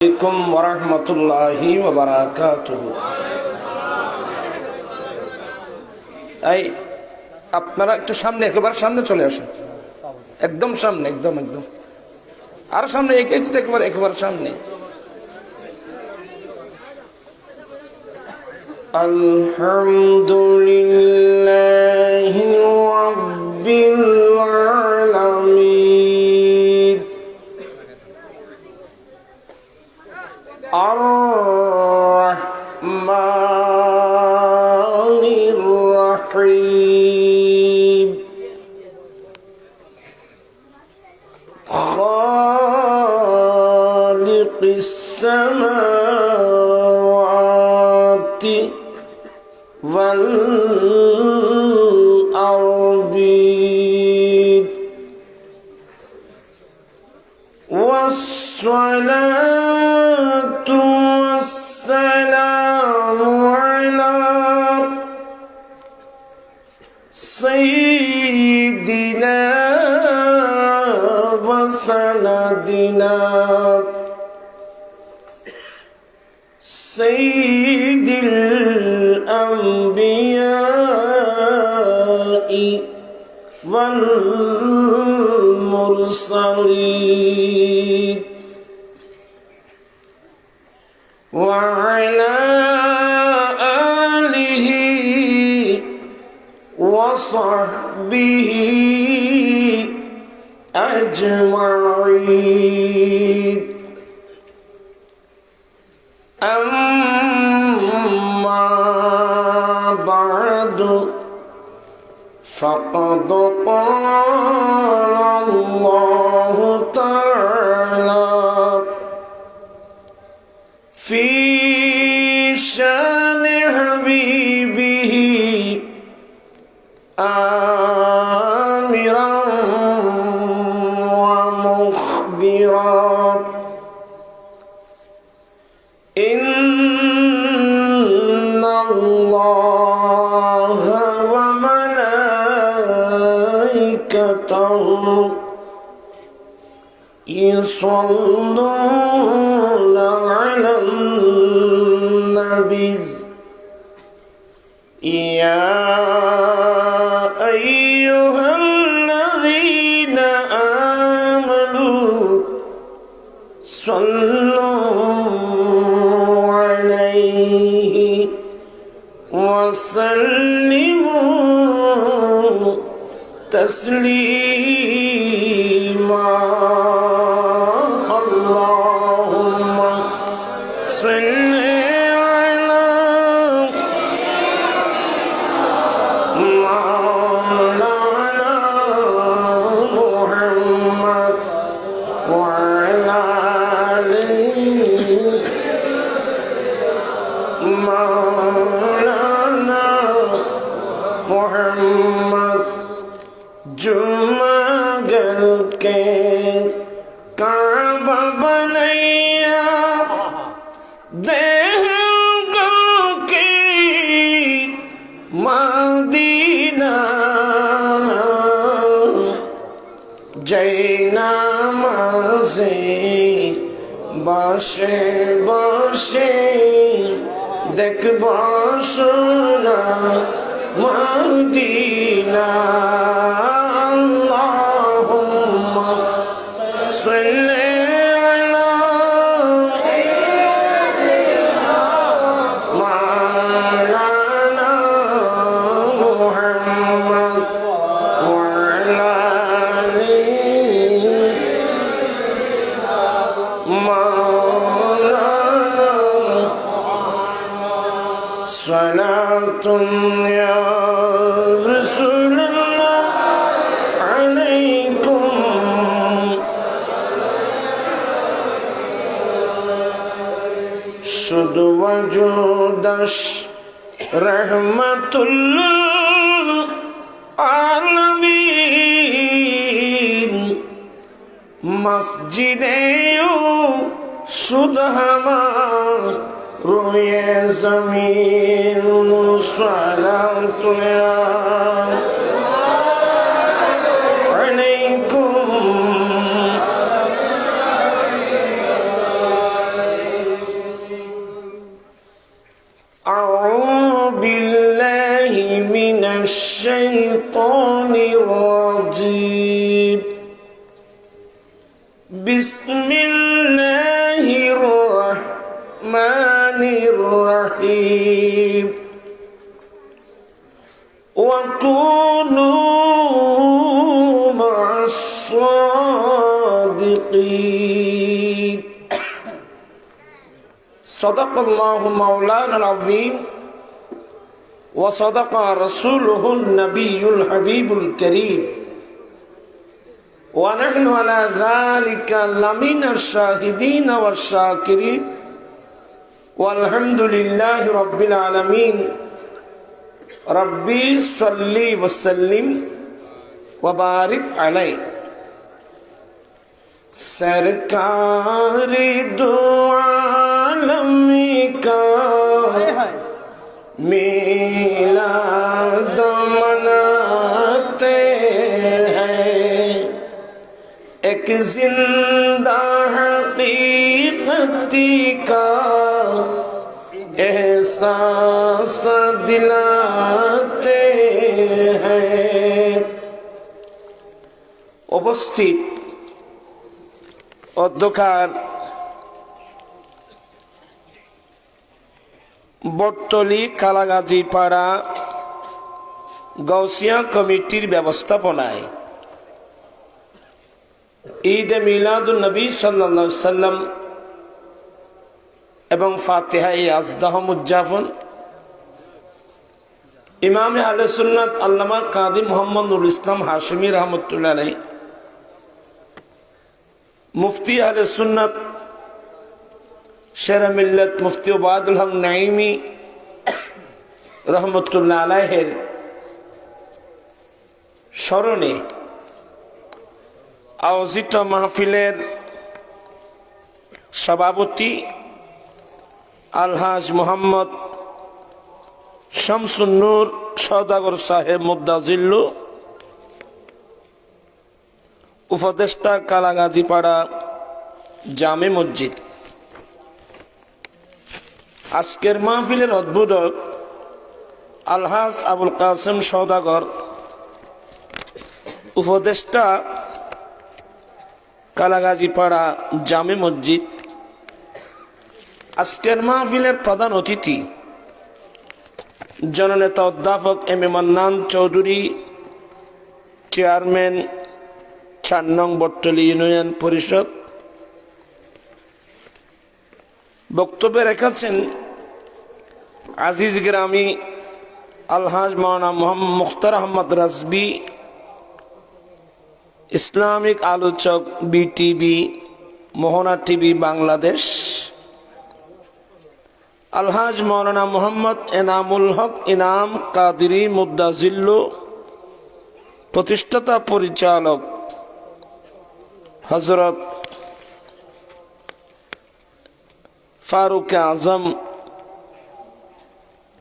আলাইকুম ওয়া রাহমাতুল্লাহি ওয়া বারাকাতুহু। এই আপনারা একটু সামনে, একেবারে সামনে চলে আসুন, একদম সামনে, একদম আর সামনে, একেবারে সামনে। আলহামদুলিল্লাহি রাব্বিল আলামিন আর-রাহমানির রাহিম খালিকিস সামাওয়াতি ওয়াল আরদি والصلاة والسلام على سيدنا وسندنا سيد الأنبياء والمرسلين وعلى آله وصحبه أجمعين. أما بعد فقد قال الله تعالى في شان حبيبه آمرا ومخبرا إن الله وملائكته يصلون على النبي يا أيها الذين آمنوا صلوا عليه وسلموا تسليما. اللهم صل على مولانا محمد وعلى آل مولانا محمد. जुमगल के काबा बनैया देहगल के मदीना जैना मजे बसे बसे देखबा सोना मदीना. صلاة يا رسول الله عليكم শুধু ওয়াজুদাস রহমাতুল আলামিন মসজিদেও শুধু আমার রুয়ে জমিন সালাতু আলাইকুম রহমানির রহিম وكونوا مع الصادقين صدق الله مولانا العظيم وصدق رسوله النبي الحبيب الكريم ونحن على ذلك لمن الشاهدين والشاكرين والحمد لله رب العالمين ربي صلي وسلم وبارك عليه سرکار دو عالم کا میلاد مناتے ہیں ایک زندہ حقیقتی کا احساس দিলাতে ہیں উপস্থিত অধ্যকার বটতলী কালাগাজী পাড়া গাউসিয়া কমিটির ব্যবস্থাপনায় ঈদ মিলাদুন নবী সাল্লাল্লাহু আলাইহি সাল্লাম এবং ফাতিহায়ে আজদাহ উদযাপন ইমামে আহলে সুন্নাত আল্লামা কাদি মুহাম্মদ নুরুল ইসলাম হাশিমি রাহমাতুল্লাহ আলাইহি মুফতি আহলে সুন্নাত শেরে মিল্লাত মুফতি ওবায়দুল হক নাঈমি রাহমাতুল্লাহ আলাইহির স্মরণে আয়োজিত মাহফিলের সভাপতি আলহাজ মোহাম্মদ শামসুন নূর সওদাগর সাহেব মুদ্দাজিল্লু উপদেষ্টা কালাগাজী পাড়া জামে মসজিদ আজকের মাহফিলের উদ্বোধক আলহাজ আবুল কাসেম সওদাগর উপদেষ্টা কালাগাজী পাড়া জামে মসজিদ আজকের মাহফিলের প্রধান অতিথি জননেতা অধ্যাপক M A Mannan Chowdhury chairman ৪ নং বটতলী ইউনিয়ন পরিষদ বক্তব্যে রেখেছেন আজিজ গ্রামী আলহাজ মাওলানা মোহাম্মদ মুখতার আহমদ রাজবি ইসলামিক আলোচক বিটিভি মোহনা টিভি বাংলাদেশ আলহাজ মাওলানা মোহাম্মদ এনামুল হক ইনাম কাদিরি মুদ্দাজিল্লু প্রতিষ্ঠাতা পরিচালক হযরত ফারুক আজম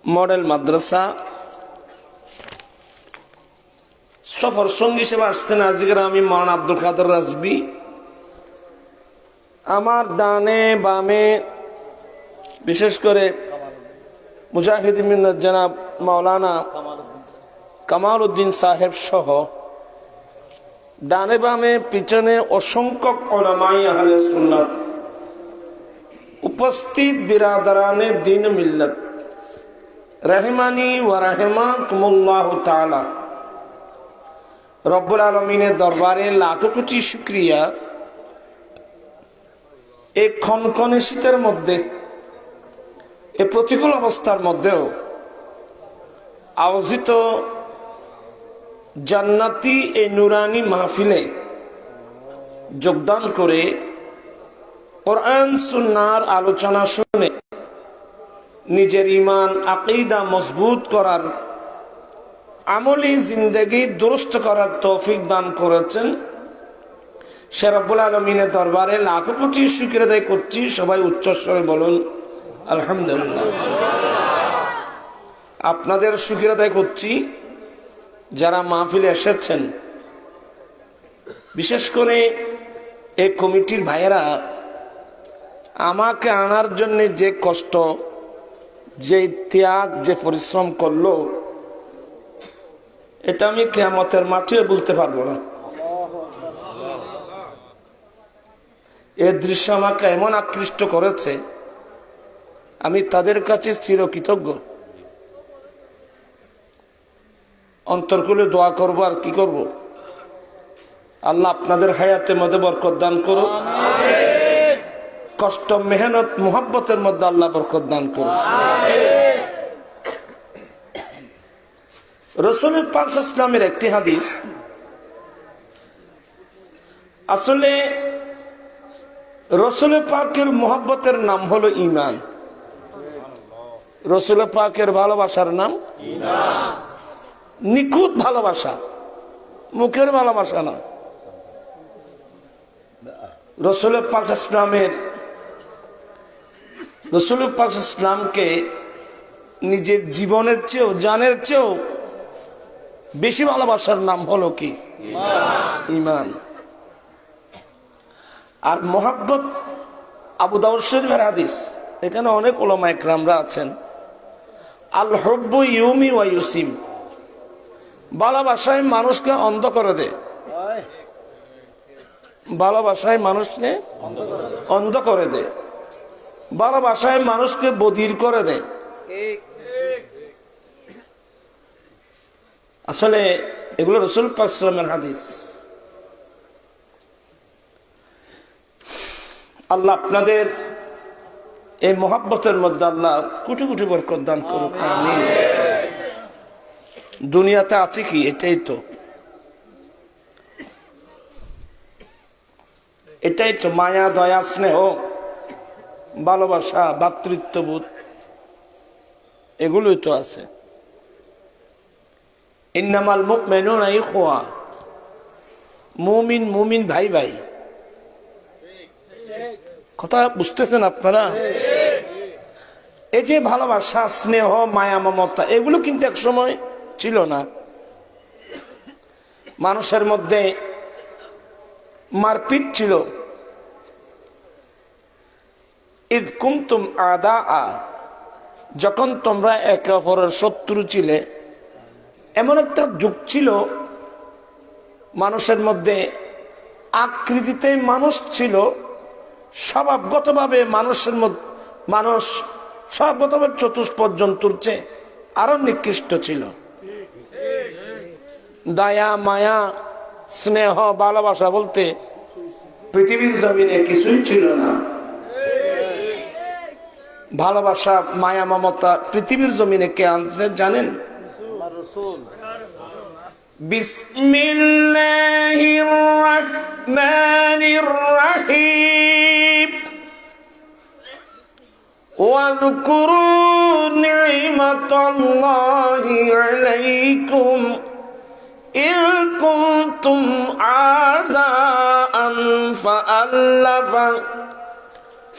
মডেল মাদ্রাসা সফর সঙ্গী হিসেবে আসছেন আজকের আমি মাওলানা আব্দুল কাদের রাজবি আমার ডানে বামে বিশেষ করে মুজাহিদ মিল্লাত জনাব মাওলানা কামাল উদ্দিন সাহেব সহ ডানে বামে পিছনে অসংখ্য উলামায়ে আহলে সুন্নাত উপস্থিত বিরাদরানে দ্বীন মিল্লাত রাহিমানি ওয়া রাহিমাকুমুল্লাহু তাআলা রব্বুল আলামিনের দরবারে লাখো কোটি শুকরিয়া এই খনখনে শীতের মধ্যে এই প্রতিকূল অবস্থার মধ্যেও আয়োজিত জান্নাতি এই নুরানি মাহফিলে যোগদান করে কোরআন সুন্নাহর আলোচনা শুনে নিজের ঈমান আকীদা মজবুত করার আমলি জিন্দেগি দুরুস্ত করার তৌফিক দান করেছেন সে রব্বুল আলামিনের দরবারে লাখো কোটি শুকরিয়া আদায় করছি। সবাই উচ্চস্বরে বলুন আলহামদুলিল্লাহ। আপনাদের শুকরিয়া আদায় করছি যারা মাহফিলে এসেছেন, বিশেষ করে এই কমিটির ভাইয়েরা আমাকে আনার জন্য যে কষ্ট, যে ত্যাগ, যে পরিশ্রম করলো, এটা আমি কিয়ামতের মাঠেও বলতে পারবো না। এই দৃশ্য আমাকে এমন আকৃষ্ট করেছে, আমি তাদের কাছে চিরকৃতজ্ঞ। অন্তর খুলে দোয়া করবো, আর কি করব। আল্লাহ আপনাদের হায়াতের মধ্যে বরকত দান করুক, কষ্ট মেহনত মুহাব্বতের মধ্যে আল্লাহ বরকত দান করুক। রাসূল পাক সাল্লাল্লাহু আলাইহি ওয়াসাল্লামের একটি হাদিস, আসলে রাসূল পাকের মুহাব্বতের নাম হলো ঈমান। রাসূল পাকের ভালোবাসার নাম ঈমান। নিখুঁত ভালোবাসা, মুখের ভালোবাসা না। রাসূল পাক সাল্লাল্লাহু আলাইহি ওয়াসাল্লামকে নিজের জীবনের চেয়েও, জানের চেয়েও বেশি ভালোবাসার নাম হলো কি? ঈমান। আর মোহাব্বত, আবু দাউদ শরীফের হাদিস, এখানে অনেক উলামা ইকরামরা আছেন। আল হুব্বু ইউমি ওয়া ইউসিম, ভালোবাসায় মানুষকে অন্ধ করে দেয়। ভালোবাসায় মানুষকে অন্ধ করে দেয়, ভালোবাসায় মানুষকে বধির করে দেয়। আসলে এগুলো রাসূল পাক সাল্লাল্লাহু আলাইহি ওয়াসাল্লামের হাদিস। আল্লাহ আপনাদের এই মোহাব্বতের মধ্যে আল্লাহ কোটি কোটি বরকত দান করুক, আমিন। দুনিয়াতে আছে কি? এটাই তো মায়া, দয়া, স্নেহ, ভালোবাসা, ভ্রাতৃত্ববোধ, এগুলোই তো আছে। ইন্নামাল মুমিনুনা ইখওয়া, মুমিন মুমিন ভাই ভাই। কথা বুঝতেছেন আপনারা? এই যে ভালোবাসা, স্নেহ, মায়া, মমতা, এগুলো কিন্তু এক সময় ছিল না। মানুষের মধ্যে মারপিট ছিল। ইয কুনতুম আদাআ, যখন তোমরা একে অপরের শত্রু ছিলে, এমন একটা যুগ ছিল মানুষের মধ্যে। আকৃতিতে মানুষ ছিল, স্বভাবগতভাবে মানুষ স্বভাবগতভাবে চতুষ্পদ জন্তুর চেয়ে আরো নিকৃষ্ট ছিল। দয়া, মায়া, স্নেহ, ভালোবাসা বলতে পৃথিবীর জমিনে কিছুই ছিল না। ভালোবাসা, মায়া, মমতা পৃথিবীর জমিনে কে আনতে জানেন? বিসমিল্লাহির রাহমানির রাহিম। ওয়াযকুরু নি'মাতাল্লাহি আলাইকুম إذ كنتم أعداء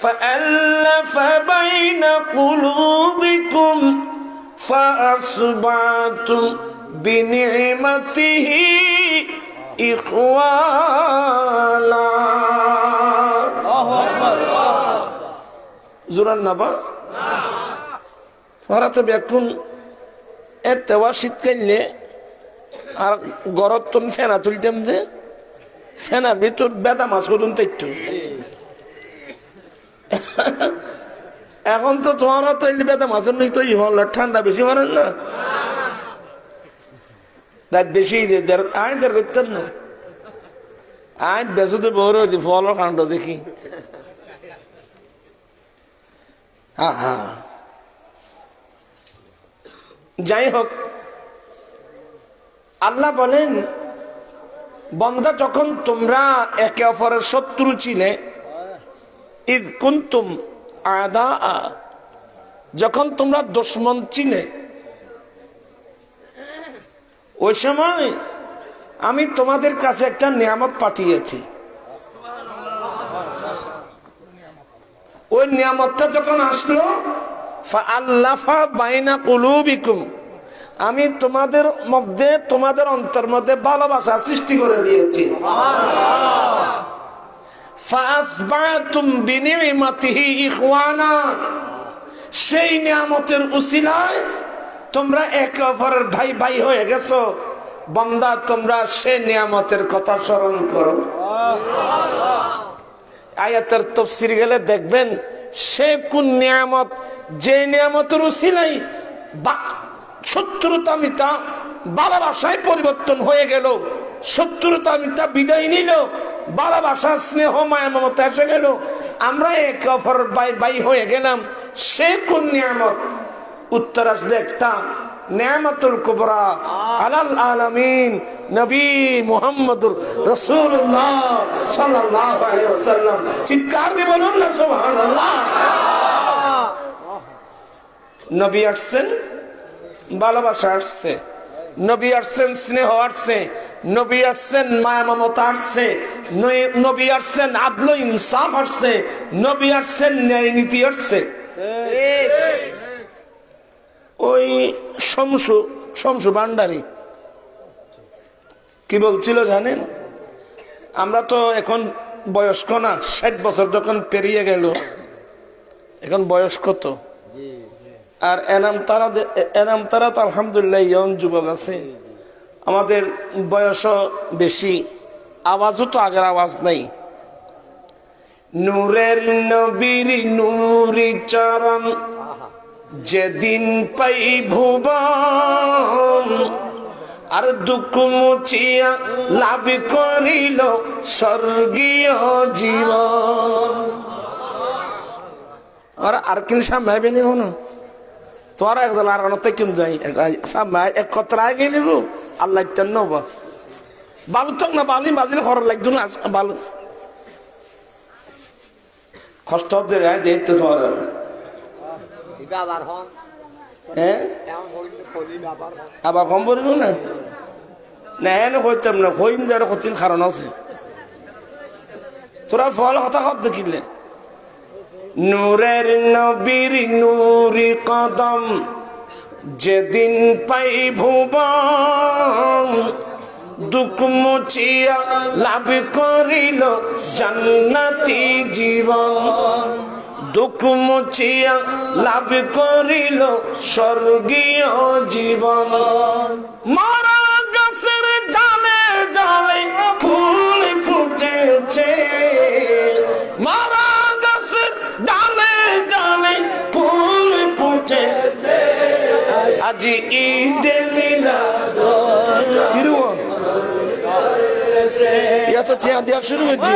فألف بين قلوبكم فأصبحتم بنعمته إخوانا। জোরান না বা ফরাতে বেকুন এতেওয়া শীতকালে আর গরত তুমি ফেনা তুলতাম যে ফেনার ভিতর বেদা মাছ করুন তাইতো। এখন তো তোমারা তৈরি বেদা মাছের নিয়ে তৈরি হল, ঠান্ডা বেশি পারেন না, রাত বেশি আইন দের করতেন না। আইন বেসুতে বড় ফল কাণ্ড দেখি। হ্যাঁ হ্যাঁ, যাই হোক, আল্লাহ বলেন, বন্দা যখন তোমরা একে অপরের শত্রু ছিলে, ইয কুনতুম আদাআ, যখন তোমরা দুশমন ছিলে, ওই সময় আমি তোমাদের কাছে একটা নিয়ামত পাঠিয়েছি। ওই নিয়ামতটা যখন আসলো, ফাআল্লাফা বাইনা কুলুবিকুম, আমি তোমাদের মধ্যে, তোমাদের অন্তর মধ্যে ভালোবাসা সৃষ্টি করে দিয়েছি। ফাসবাতুম বিনিমাতিহি ইখওয়ানা, সেই নিয়ামতের উসিলায় তোমরা একে অপরের ভাই ভাই হয়ে গেছো। বান্দা, তোমরা সেই নিয়ামতের কথা স্মরণ করো। আয়াতের তাফসীর গেলে দেখবেন সে কোন নিয়ামত, যে নিয়ামতের উসিলাই শত্রুতা মিতা ভালোবাসায় পরিবর্তন হয়ে গেল, শত্রুতা মিতা বিদায় নিল, ভালোবাসা স্নেহ মায়া মমতা এসে গেল, আমরা একে অপর বাই হয়ে গেলাম। সে কোন নিয়ামত? উত্তর আসবে একটা, নিয়ামতুল কুবরা আলাল আলামিন নবী মুহাম্মদুর রাসূলুল্লাহ সাল্লাল্লাহু আলাইহি ওয়াসাল্লাম। চিৎকার দিয়ে বলুন না সুবহানাল্লাহ। নবী আসছেন, ভালোবাসা আসছে, নবী আসছেন, স্নেহ আসছে, নবী আসছেন, মায়া মমতা আসছে, নবী আসছেন, আদল ইনসাফ আসছে, নবী আসছেন, ন্যায় নীতি আসছে। ওই শমসু ভান্ডারী কি বলছিল জানেন? আমরা তো এখন বয়স্ক না, 60 বছর যখন পেরিয়ে গেল, এখন বয়স কত? আর এনাম তারা তো আলহামদুলিল্লাহ ইয়ং যুবক আছে, আমাদের বয়সও বেশি, আওয়াজও তো আগের আওয়াজ নাই। নূরের নবীর নূরি চরণ যেদিন পাই ভুবন, আর দুঃখ মুছিয়া লাভ করিল স্বর্গীয় জীবন। আর কিন্তু সামনে বেনি হনো তোরা একজন আর অনতে কিম যাই সামনে এক কথায় গেলি গো আল্লাহ তেন নবা বালু তো না বালি বাজিলে খর লাগতো না বালু কষ্ট হতে যায় দেখতে তোমার আবার কম পড়িব না না হইতাম না হইম যে একটা কঠিন কারণ আছে। তোরা ফল কথা হত দেখিলে নূরের নবীর নূরি কদম যেদিন পাই ভুবন, দুঃখ মুছিয়া লাভ করিল জান্নাতি জীবন, দুঃখ মুছিয়া লাভ করিল স্বর্গীয় জীবন। মারা গাছের ডালে ডালে ফুল ফুটেছে, মারা গাছের ডালে ডালে ফুল ফুটেছে, আজি ঈদে মিলাদ ইয়া তো চেয়া দেওয়া শুরু হচ্ছে।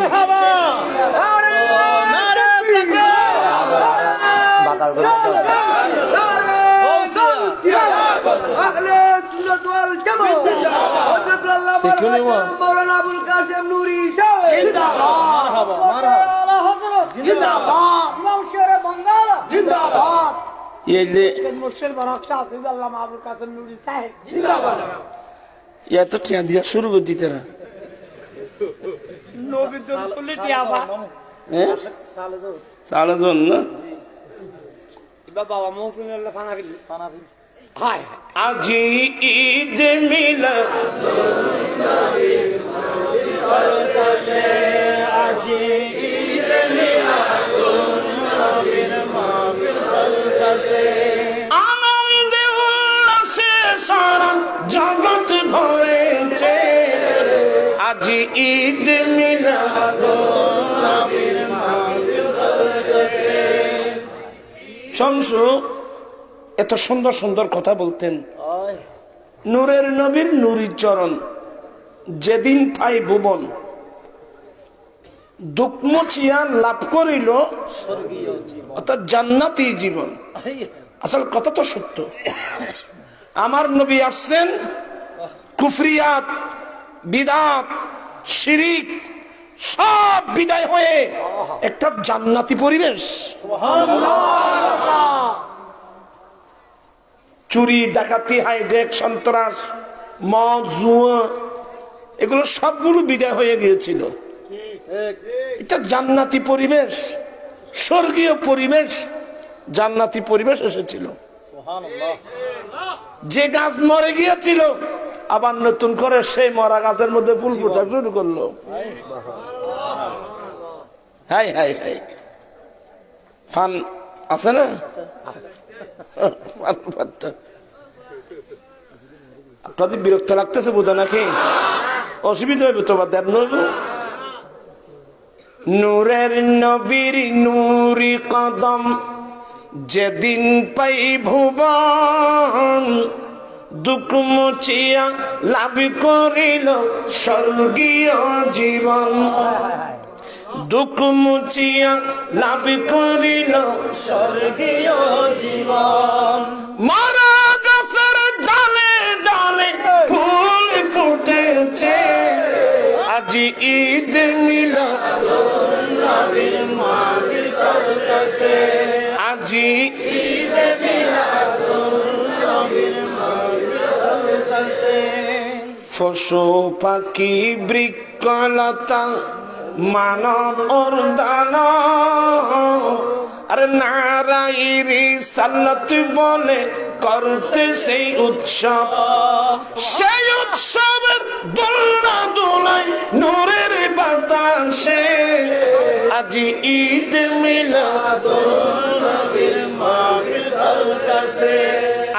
ইয়া তো চেয়া দেওয়া শুরু করে দিতে না সালে জন না বাবা মৌসুম আজি ঈদ মিলাদ আজি ঈদ মিলাদ আনন্দে উল্লাসে সারা জগৎ ভরেছে, আজি ঈদ মিলাদ শমসু এত সুন্দর সুন্দর কথা বলতেন। নূরের নবীর নূরি চরণ যেদিন পাই ভুবন, দুঃখ মুছিয়া লাভ করিল অর্থাৎ জান্নাতি জীবন। আসল কথা তো সত্য। আমার নবী আসছেন, কুফরিয়াত বিদাত শিরিক সব বিদায় হয়ে একটা জান্নাতি পরিবেশ। চুরি ডাকাতি হাইজ্যাক সন্ত্রাস মদ জুয়া এগুলো সবগুলো বিদায় হয়ে গিয়েছিল। এটা জান্নাতি পরিবেশ, স্বর্গীয় পরিবেশ, জান্নাতি পরিবেশ এসেছিল। যে গাছ মরে গিয়েছিল আবার নতুন করে সেই মরা গাছের মধ্যে ফুল ফোটা শুরু করলো। হাই হাই হাই ফান আছে না? আপনাদের বিরক্ত লাগতেছে বোধ নাকি? অসুবিধা হইব তো বা দেব নইব। নূরের নবীর নূরি কদম যেদিন পাই ভুবন, দুঃখ মুছিয়া লাভ করিল স্বর্গীয় জীবন। দুঃখ মুছিয়া লাভ করিল স্বর্গীয় জীবন। মারা গাছের ডালে ডালে ফুল ফুটেছে, আজি ঈদ মিলাদ নবীর মাহফিল চলতেছে, আজি ঈদ মিলাদ নবীর মাহফিল চলতেছে। পশু পাখি বৃক্ষলতা মানব অর্দান, আরে নারায়ণী সাল্লাত বলে করতে সেই উৎসব। সেই উৎসবের দোলনা দোলায় নূরের বাতাসে, আজি ঈদ মিলাদ নবীর মাহফিল চলতেছে,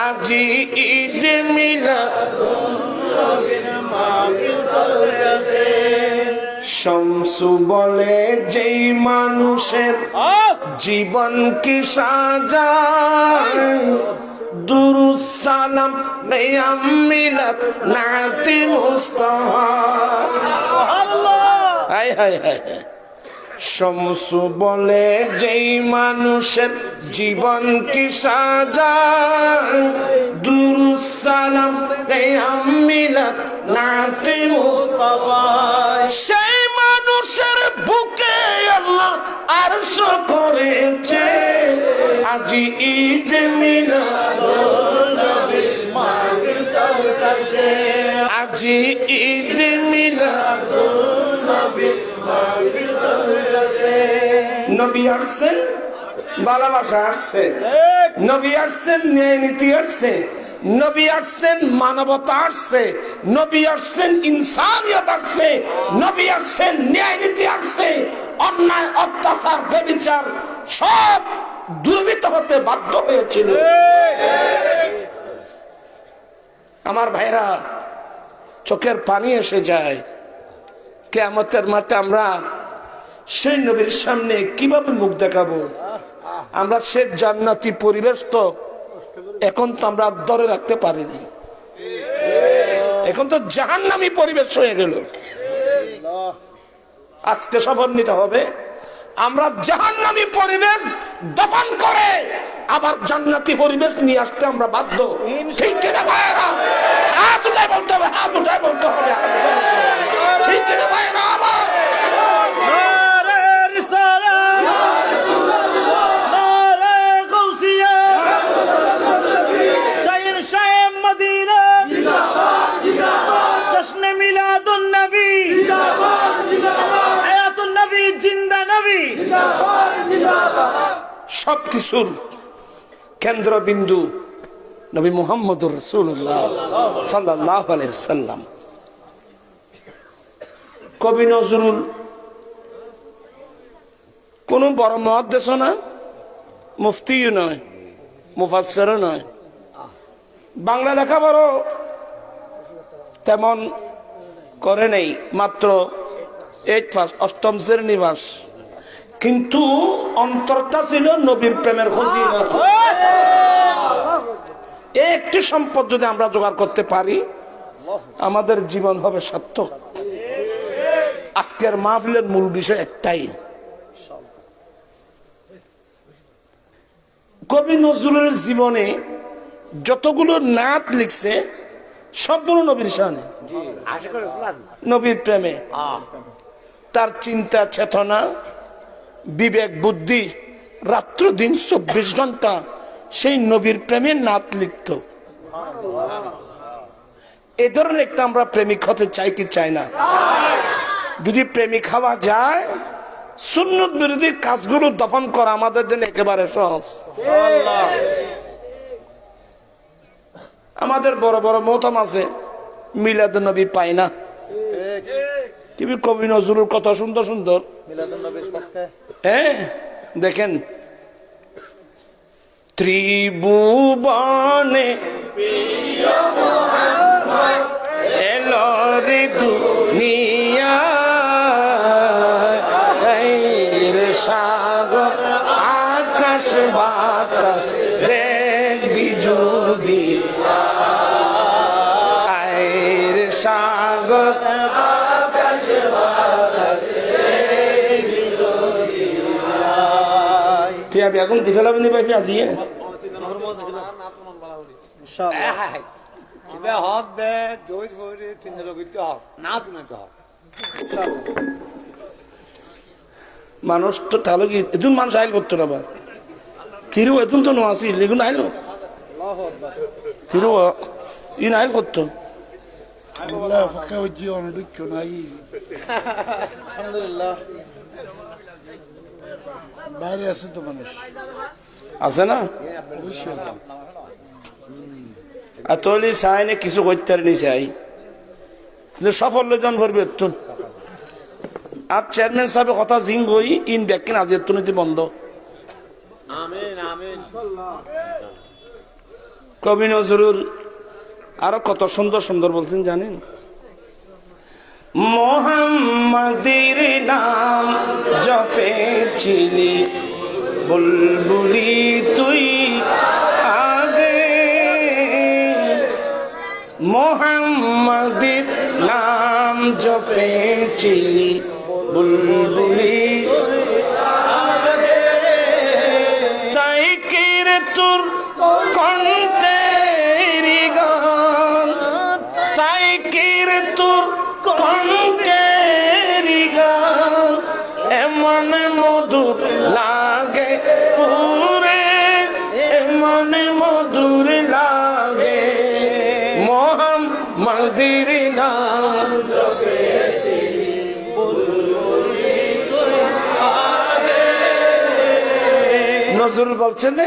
আজি ঈদ মিলাদ নবীর মাহফিল চলতেছে। শামসু বলে যেই মানুষের জীবন কি সাজায়, দুরুদ সালাম কিয়াম মিলাদ নাতি মুস্তাফা। হায় হায় হায়। শামসু বলে যেই মানুষের জীবন কি সাজায়, দুরুদ সালাম কিয়াম মিলাদ নাতি মুস্তাফা। সেই মানুষের বুকে আল্লাহ আরশ করেছে, আজি ঈদ মিলাদ নবীর মাহফিল চলতেছে, আজি ঈদ মিলাদ নবীর মাহফিল চলতেছে। নবী আসছেন, ভালোবাসা আসছে, নবী আসছেন, ন্যায় নীতি আসছে, নবী আসছেন, মানবতা আসছে, নবী আসছেন, ইনসানিয়ত আসছে, নবী আসছেন, ন্যায় নীতি আসছে। অন্যায় অত্যাচার ব্যভিচার সব দূরীভূত হতে বাধ্য হয়েছিল। আমার ভাইরা, চোখের পানি এসে যায়। কিয়ামতের মাঠে আমরা সেই নবীর সামনে কিভাবে মুখ দেখাবো? আমরা সে জান্নাতি পরিবেশ তো এখন তো আমরা ধরে রাখতে পারিনি, এখন তো জাহান্নামী পরিবেশ হয়ে গেল। আজকে শপথ নিতে হবে, আমরা জাহান্নামী পরিবেশ দফন করে আবার জান্নাতি পরিবেশ নিয়ে আসতে আমরা বাধ্য। ঠিক কিনা ভাইয়েরা? হাত উঠায় বলতে হবে, হাত উঠায় বলতে হবে, হাত উঠায় বলতে হবে। ঠিক কিনা ভাইয়েরা? আমার সবকিছুর কেন্দ্রবিন্দু নবী মুহাম্মদুর রাসূলুল্লাহ সাল্লাল্লাহু আলাইহি ওয়াসাল্লাম। কবি নজরুল কোন বড় মুহাদ্দিস না, মুফতিও নয়, মুফাসসিরও নয়, বাংলা লেখাপড়া তেমন করে নেই, মাত্র 8 পাস, 8ম শ্রেণী পাস, কিন্তু অন্তরটা ছিল নবীর প্রেমের খজিনা। একটি সম্পদ যদি আমরা জোগাড় করতে পারি, আমাদের জীবন হবে সার্থক। আজকের মাহফিলের মূল বিষয় একটাই, কবি নজরুলের জীবনে যতগুলো নাত লিখছে সবগুলো নবীর শানে, নবীর প্রেমে। তার চিন্তা চেতনা, বিবেক বুদ্ধি, রাত্র দিন 24 ঘন্টা সেই নবীর প্রেমে নাত লিখত। এ ধরনের একটা আমরা প্রেমিক হতে চাই কি চাই না? যদি প্রেমিক হওয়া যায়, সুন্নত বিরোধী কাজগুলো দফন করা আমাদের জন্য একেবারে সহজ। আমাদের বড় বড় মোহতাম আছে, মিলাদ নবী পাই না। তুমি কবি নজরুল কত সুন্দর সুন্দর, হ্যাঁ দেখেন, ত্রিভুবনে এলো রে দুনিয়া, বাতাস দেখবি যদি আয়ের সাগর তুই আমি এখন দিকে লাভনি পাইবি আজিয়ে হক দে জয় করে তিন রবিতে হক না তুমি তো হক মানুষ তো তাহলে কি এদিন মানুষ আইল করতো না আবার কিরু এদিন তো নোয়াছি লেগুন আইল কিরু ই আইল করতো বাইরে আছে তো মানুষ আছে না আর তলি চাই না কিছু করতে নি চাই কিন্তু সফল জন করবে এতুন আর চেয়ারম্যান সাহেব কথা জিং হই ইন ব্যাকিন আজ এতুন বন্ধ আমিন আমিন কবি নজরুল আরো কত সুন্দর সুন্দর বলছেন জানেন মোহাম্মদের নাম জপেছিলি বুলবুলি তুই আগে মোহাম্মদের নাম জপেছিলি বুলবুলি তাই কেরে তোর কণ্ঠের গান তাই কেরে তোর কণ্ঠের গান এমন মধুর লাগে পুরে এমন মধুর লাগে মোহাম্মদের নাম নজরুল বলছেন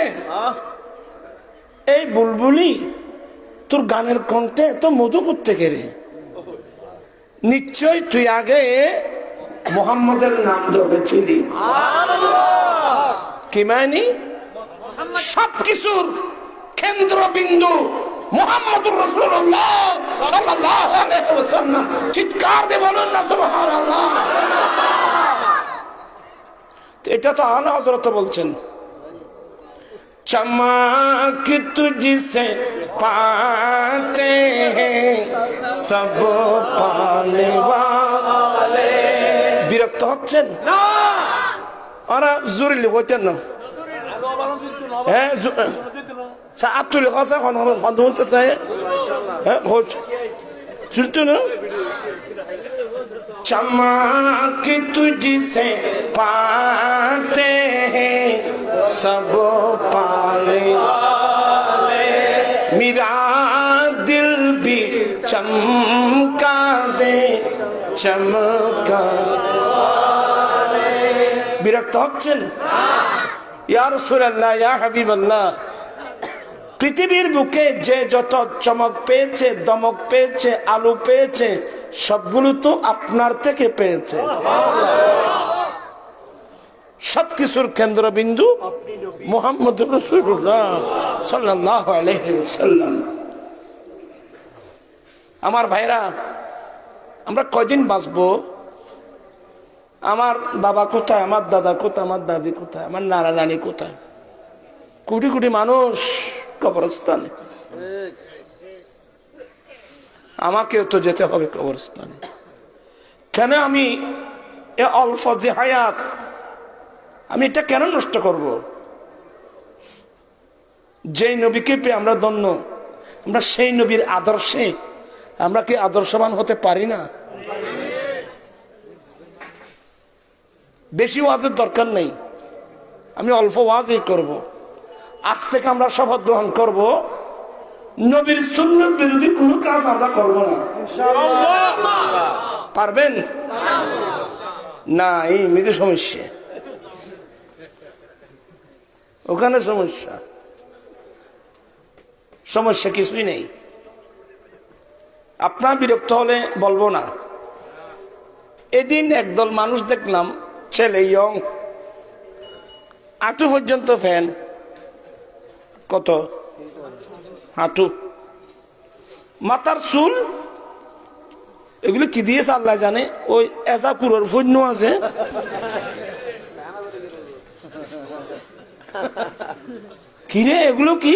এই বুলবুলি তোর গানের কণ্ঠে তো মধু করতে গেলে নিশ্চয় তুই আগে মোহাম্মদের নাম জপেছিলি কি মানি সবকিছুর কেন্দ্রবিন্দু মুহাম্মদুর রাসূলুল্লাহ সাল্লাল্লাহু আলাইহি ওয়াসাল্লাম চিৎকার দিয়ে বলুন না সুবহানাল্লাহ এটা তো আলা হযরত বলছেন चमक तुझसे पाते हैं सब पाने वाले বিরক্ত হচ্ছেন ওরা জোরে লিখতেন না হ্যাঁ আত্মু লেখা আছে হতে চাই হ্যাঁ শুনতো না चमक तुझसे पाते हैं सब पाने मेरा दिल भी चमका दे चमका বিরক্ত হচ্ছেন ইয়া রাসূলুল্লাহ ইয়া হাবিবাল্লাহ পৃথিবীর বুকে যে যত চমক পেয়েছে দমক পেয়েছে আলো পেয়েছে সবগুলো তো আপনার থেকে পেয়েছে সবকিছুর কেন্দ্রবিন্দু মুহাম্মদ রাসূলুল্লাহ সাল্লাল্লাহু আলাইহি ওয়াসাল্লাম আমার ভাইরা আমরা কয়দিন বাঁচবো আমার বাবা কোথায় আমার দাদা কোথায় আমার দাদি কোথায় আমার নানা নানি কোথায় কোটি কোটি মানুষ কবরস্থানে আমাকেও তো যেতে হবে কবরস্থানে কেন আমি এ অল্প যে হায়াত আমি এটা কেন নষ্ট করব যেই নবীকে পেয়ে আমরা ধন্য আমরা সেই নবীর আদর্শে আমরা কি আদর্শবান হতে পারি না বেশি ওয়াজের দরকার নেই আমি অল্প ওয়াজই করব আজ থেকে আমরা শপথ গ্রহণ করব নবীর সুন্নাত বিরোধী কোনো কাজ আমরা করব না ইনশাআল্লাহ পারবেন না এই মৃদু সমস্যা ওখানে সমস্যা কিছুই নেই আপনার বিরক্ত হলে বলবো না এদিন একদল মানুষ দেখলাম ছেলে ইয়ং হাঁটু পর্যন্ত ফ্যান কত হাঁটু মাথার চুল এগুলো কি দিয়েছে আল্লাহ জানে ওই এসা পুরোর ফন্য আছে কিরে এগুলো কি?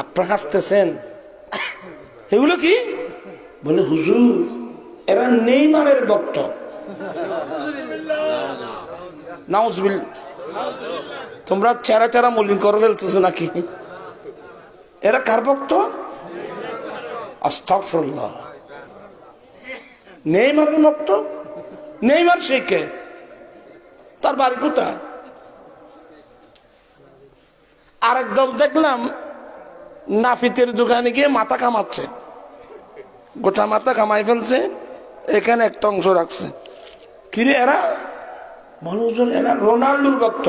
আপনারা হাসতেছেন, এগুলো কি? বলে হুজুর এরা নেইমারের ভক্ত। নাউজুবিল্লাহ। তোমরা চেরা চেরা মলিন করে ফেলতেছো নাকি? এরা কার ভক্ত? আস্তাগফিরুল্লাহ। নেইমারের ভক্ত? নেইমার সে কে? তার বাড়ি কোথায়? আরেক দল দেখলাম নাফিতের দোকানে গিয়ে মাথা কামাচ্ছে, গোটা মাথা কামাই ফেলছে, এখানে একটা অংশ রাখছে। কিরে এরা? বলো হুজুর এরা রোনাল্ডোর ভক্ত।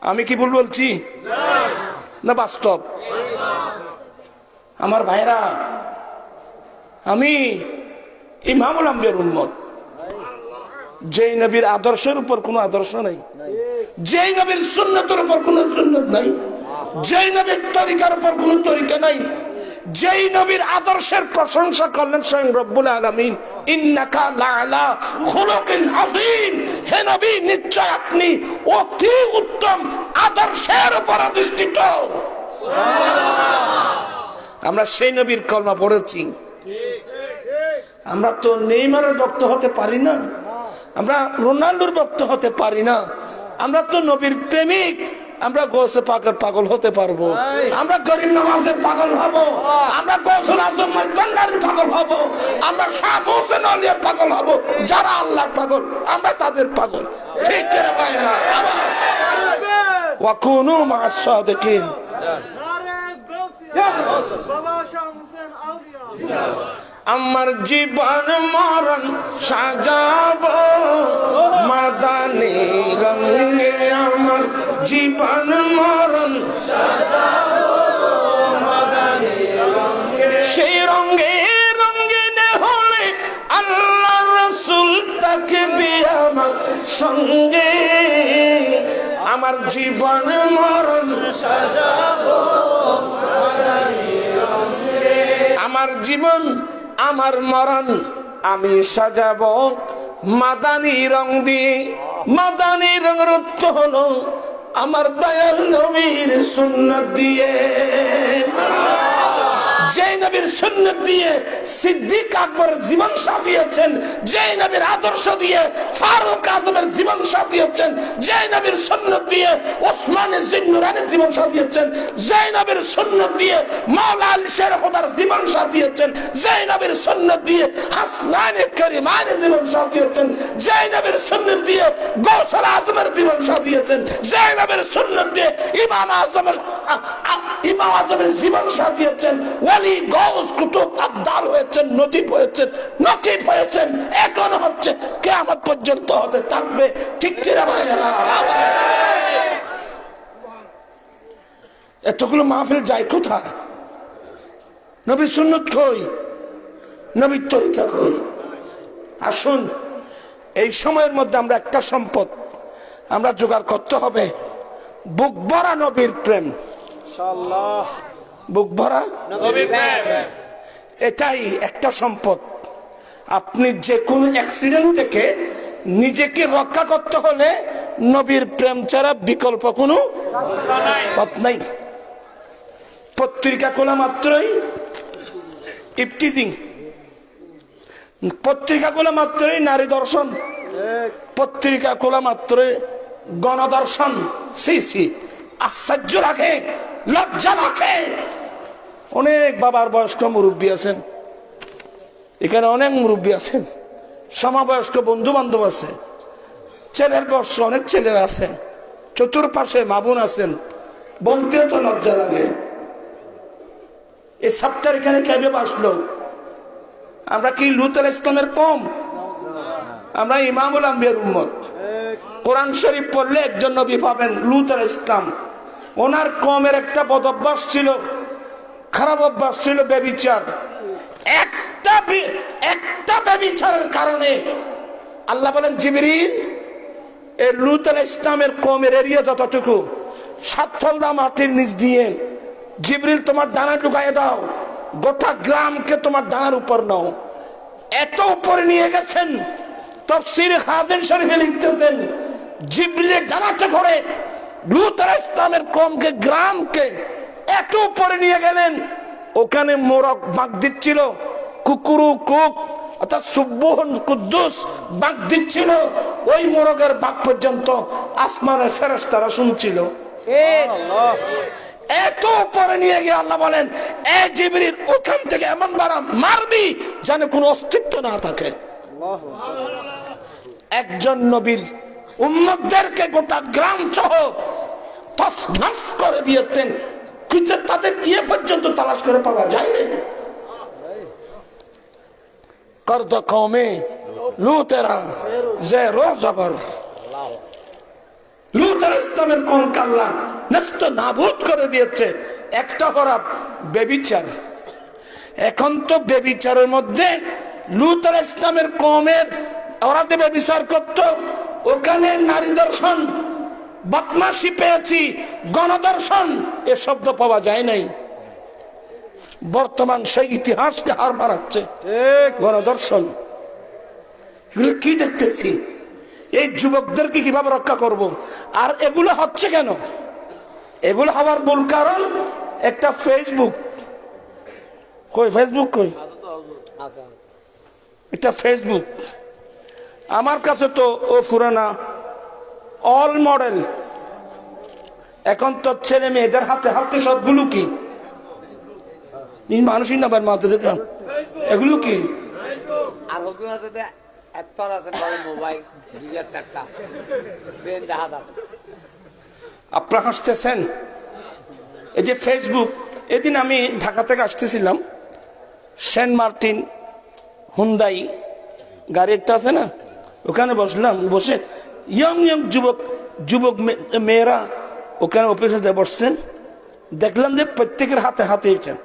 আমি কি ভুল বলছি না বাস্তব? আমার ভাইরা, আমি ইমামুল আম্বিয়ার উম্মত। যেই নবীর আদর্শের উপর কোনো আদর্শ নাই, যেই নবীর সুন্নতের উপর কোনো সুন্নত নাই, যেই নবীর তরিকার উপর কোনো তরিকা নাই, যেই নবীর আদর্শের প্রশংসা করলেন স্বয়ং রব্বুল আলামিন, ইন্নাকা লাআলা খুলুকিন আযীম, হে নবী নিশ্চয় আপনি অতি উত্তম আদর্শের উপর অধিষ্ঠিত। আমরা সেই নবীর কলমা পড়েছি। আমরা তো নেইমারের ভক্ত হতে পারি না, আমরা রোনাল্ডোর ভক্ত হতে পারি না, আমরা তো নবীর প্রেমিক। আমরা গোসে পাকের পাগল হতে পারবো, আমরা গরিব নামাজের পাগল হব, আমরা গোসল আজম বান্দারির পাগল হব, আমরা শাহ হোসেন আলিয়ার পাগল হব। যারা আল্লাহর পাগল আমরা তাদের পাগল। ঠিক করে ভাইরা, ওয়া কুনু মা'আস সাদিকিন। আমার জীবন মরণ সাজাবো মাদানী রঙে, আমার জীবন মরণ সেই রঙে রঙিন হলে আল্লাহ রাসূল থাকবে আমার সঙ্গে। আমার জীবন মরণ সাজাবো মাদানী রঙে, আমার জীবন আমার মরণ আমি সাজাবো মাদানী রং দিয়ে। মাদানী রঙের অর্থ হলো আমার দয়াল নবীর সুন্নাত দিয়ে। যে নবীর সুন্নাত দিয়ে সিদ্দিক আকবর জীবন সাজিয়েছেন, যে নবীর আদর্শ দিয়ে ফারুক আজমের জীবন সাজিয়েছেন, যে নবীর সুন্নাত দিয়ে ওসমান জিন্নুরানের জীবন সাজিয়েছেন, যে নবীর সুন্নাত দিয়ে মাওলা আলী শের খোদার জীবন সাজিয়েছেন, যে নবীর সুন্নাত দিয়ে হাসনান করিমানের জীবন সাজিয়েছেন, যে নবীর সুন্নাত দিয়ে গৌসুল আজমের জীবন সাজিয়েছেন, যে নবীর সুন্নাত দিয়ে ইমাম আজমের জীবন সাজিয়েছেন, ওয়ালি গৌস কুতুব আবদাল হয়েছেন, নজিব হয়েছেন, নকিব হয়েছেন, এখনো হচ্ছে, কিয়ামত পর্যন্ত হতে থাকবে। ঠিক কি রে ভাইরা? এতগুলো মাহফিল যায় কোথায়? নবীর সুন্নাত কই? নবীর তরিকা কই? আসুন এই সময়ের মধ্যে আমরা একটা সম্পদ আমরা জোগাড় করতে হবে, বুক ভরা নবীর প্রেম। ইনশাআল্লাহ বুক ভরা নবীর প্রেম, এটাই একটা সম্পদ। আপনি যে কোনো অ্যাক্সিডেন্ট থেকে নিজেকে রক্ষা করতে হলে নবীর প্রেম ছাড়া বিকল্প কোনো পথ নাই। পত্রিকা খোলা মাত্রই ইফতিজিং, পত্রিকা খোলা মাত্রই নারী দর্শন, পত্রিকা খোলা মাত্রই গণদর্শন। সি সি, আশ্চর্য লাগে, লজ্জা লাগে। অনেক বাবার বয়স্ক মুরব্বী আছেন এখানে, অনেক মুরব্বী আছেন, সমবয়স্ক বন্ধু বান্ধব আছে, ছেলের বয়স অনেক ছেলেরা আছেন, চতুর্পাশে মা বোন আছেন, বলতেও তো লজ্জা লাগে। এই সপ্তাহ এখানে কেবে আসলো? আমরা কি লূত আলাইহিস সালামের কম? আমরা ইমামুল আম্বিয়ার উম্মত। কোরআন শরীফ পড়লে একজন নবী পাবেন, লূত আলাইহিস সালাম। ওনার কমের একটা বদ অভ্যাস ছিল, খারাপ অভ্যাস ছিল, ব্যভিচার। একটা ব্যভিচারের কারণে আল্লাহ বলেন, জিবরিল এই লূত আলাইহিস সালামের কমের এরিয়া যতটুকু 7 ফলদা মাটির নিচ দিয়ে জিবরিল তোমার ডানা ঢুকাইয়ে দাও, গোটা গ্রামকে তোমার ডানার উপর নাও। এত উপরে নিয়ে গেছেন, তাফসীরে খাজিন শরীফে লিখতেছেন জিবরিলের ডানাতে করে লূত আলাইহিস সালামের কওমকে গ্রামকে এত উপরে নিয়ে গেলেন, ওখানে মোরগ বাঁক দিচ্ছিল, কুকুরু কুক অর্থাৎ সুবহুন কুদ্দুস বাঁক দিচ্ছিল। ওই মোরগের বাঁক পর্যন্ত আসমানের ফেরেশতারা শুনছিল। এত উপরে নিয়ে গিয়ে আল্লাহ বলেন, এ জিবরিল ওখান থেকে এমন বারা মারবি যেন কোনো অস্তিত্ব না থাকে। একজন নবীর উম্মতদেরকে গোটা গ্রাম সহ তছনছ করে দিয়েছেন, কিন্তু তাদের ইয়ে পর্যন্ত তালাশ করে পাওয়া যায়নি। করদ কওমে লূতেরা যে রোজগর লূত আলাইহিস সালামের কওমকে আল্লাহ নষ্ট নাবুদ করে দিয়েছে। একটা অপরাধ ব্যভিচার। এখন তো ব্যভিচারের মধ্যে লূত আলাইহিস সালামের কওমের ওরা যে ব্যভিচার করত, ওখানে নারী দর্শন, বদমাশি পেয়েছি, গণদর্শন এ শব্দ পাওয়া যায় নাই। বর্তমান সেই ইতিহাসকে হার মারাচ্ছে গণদর্শন। এগুলো কি দেখতেছি? এই যুবকদেরকে কিভাবে রক্ষা করব? আর এগুলো হচ্ছে কেন? এগুলো হওয়ার মূল কারণ একটা ফেসবুক। কই ফেসবুক? কই একটা ফেসবুক? আমার কাছে তো ও পুরানা অল মডেল। এখন তো ছেলে মেয়েদের হাতে হাতে সবগুলো কি মানুষই না মাথা দেখা এগুলো কি? আর নতুন আছে যে এত্তর আছে মোবাইল 2004টা বেন দেখা দাও। আপনারা হাসতেছেন। এই যে ফেসবুক, এদিন আমি ঢাকা থেকে আসতেছিলাম, সেন্ট মার্টিন হুন্দাই গাড়ি একটা আছে না, ওখানে বসলাম। বসে ইয়ং ইয়ং যুবক মেয়েরা ওখানে অফিসে বসছেন। দেখলাম যে প্রত্যেকের হাতে হাতে এটা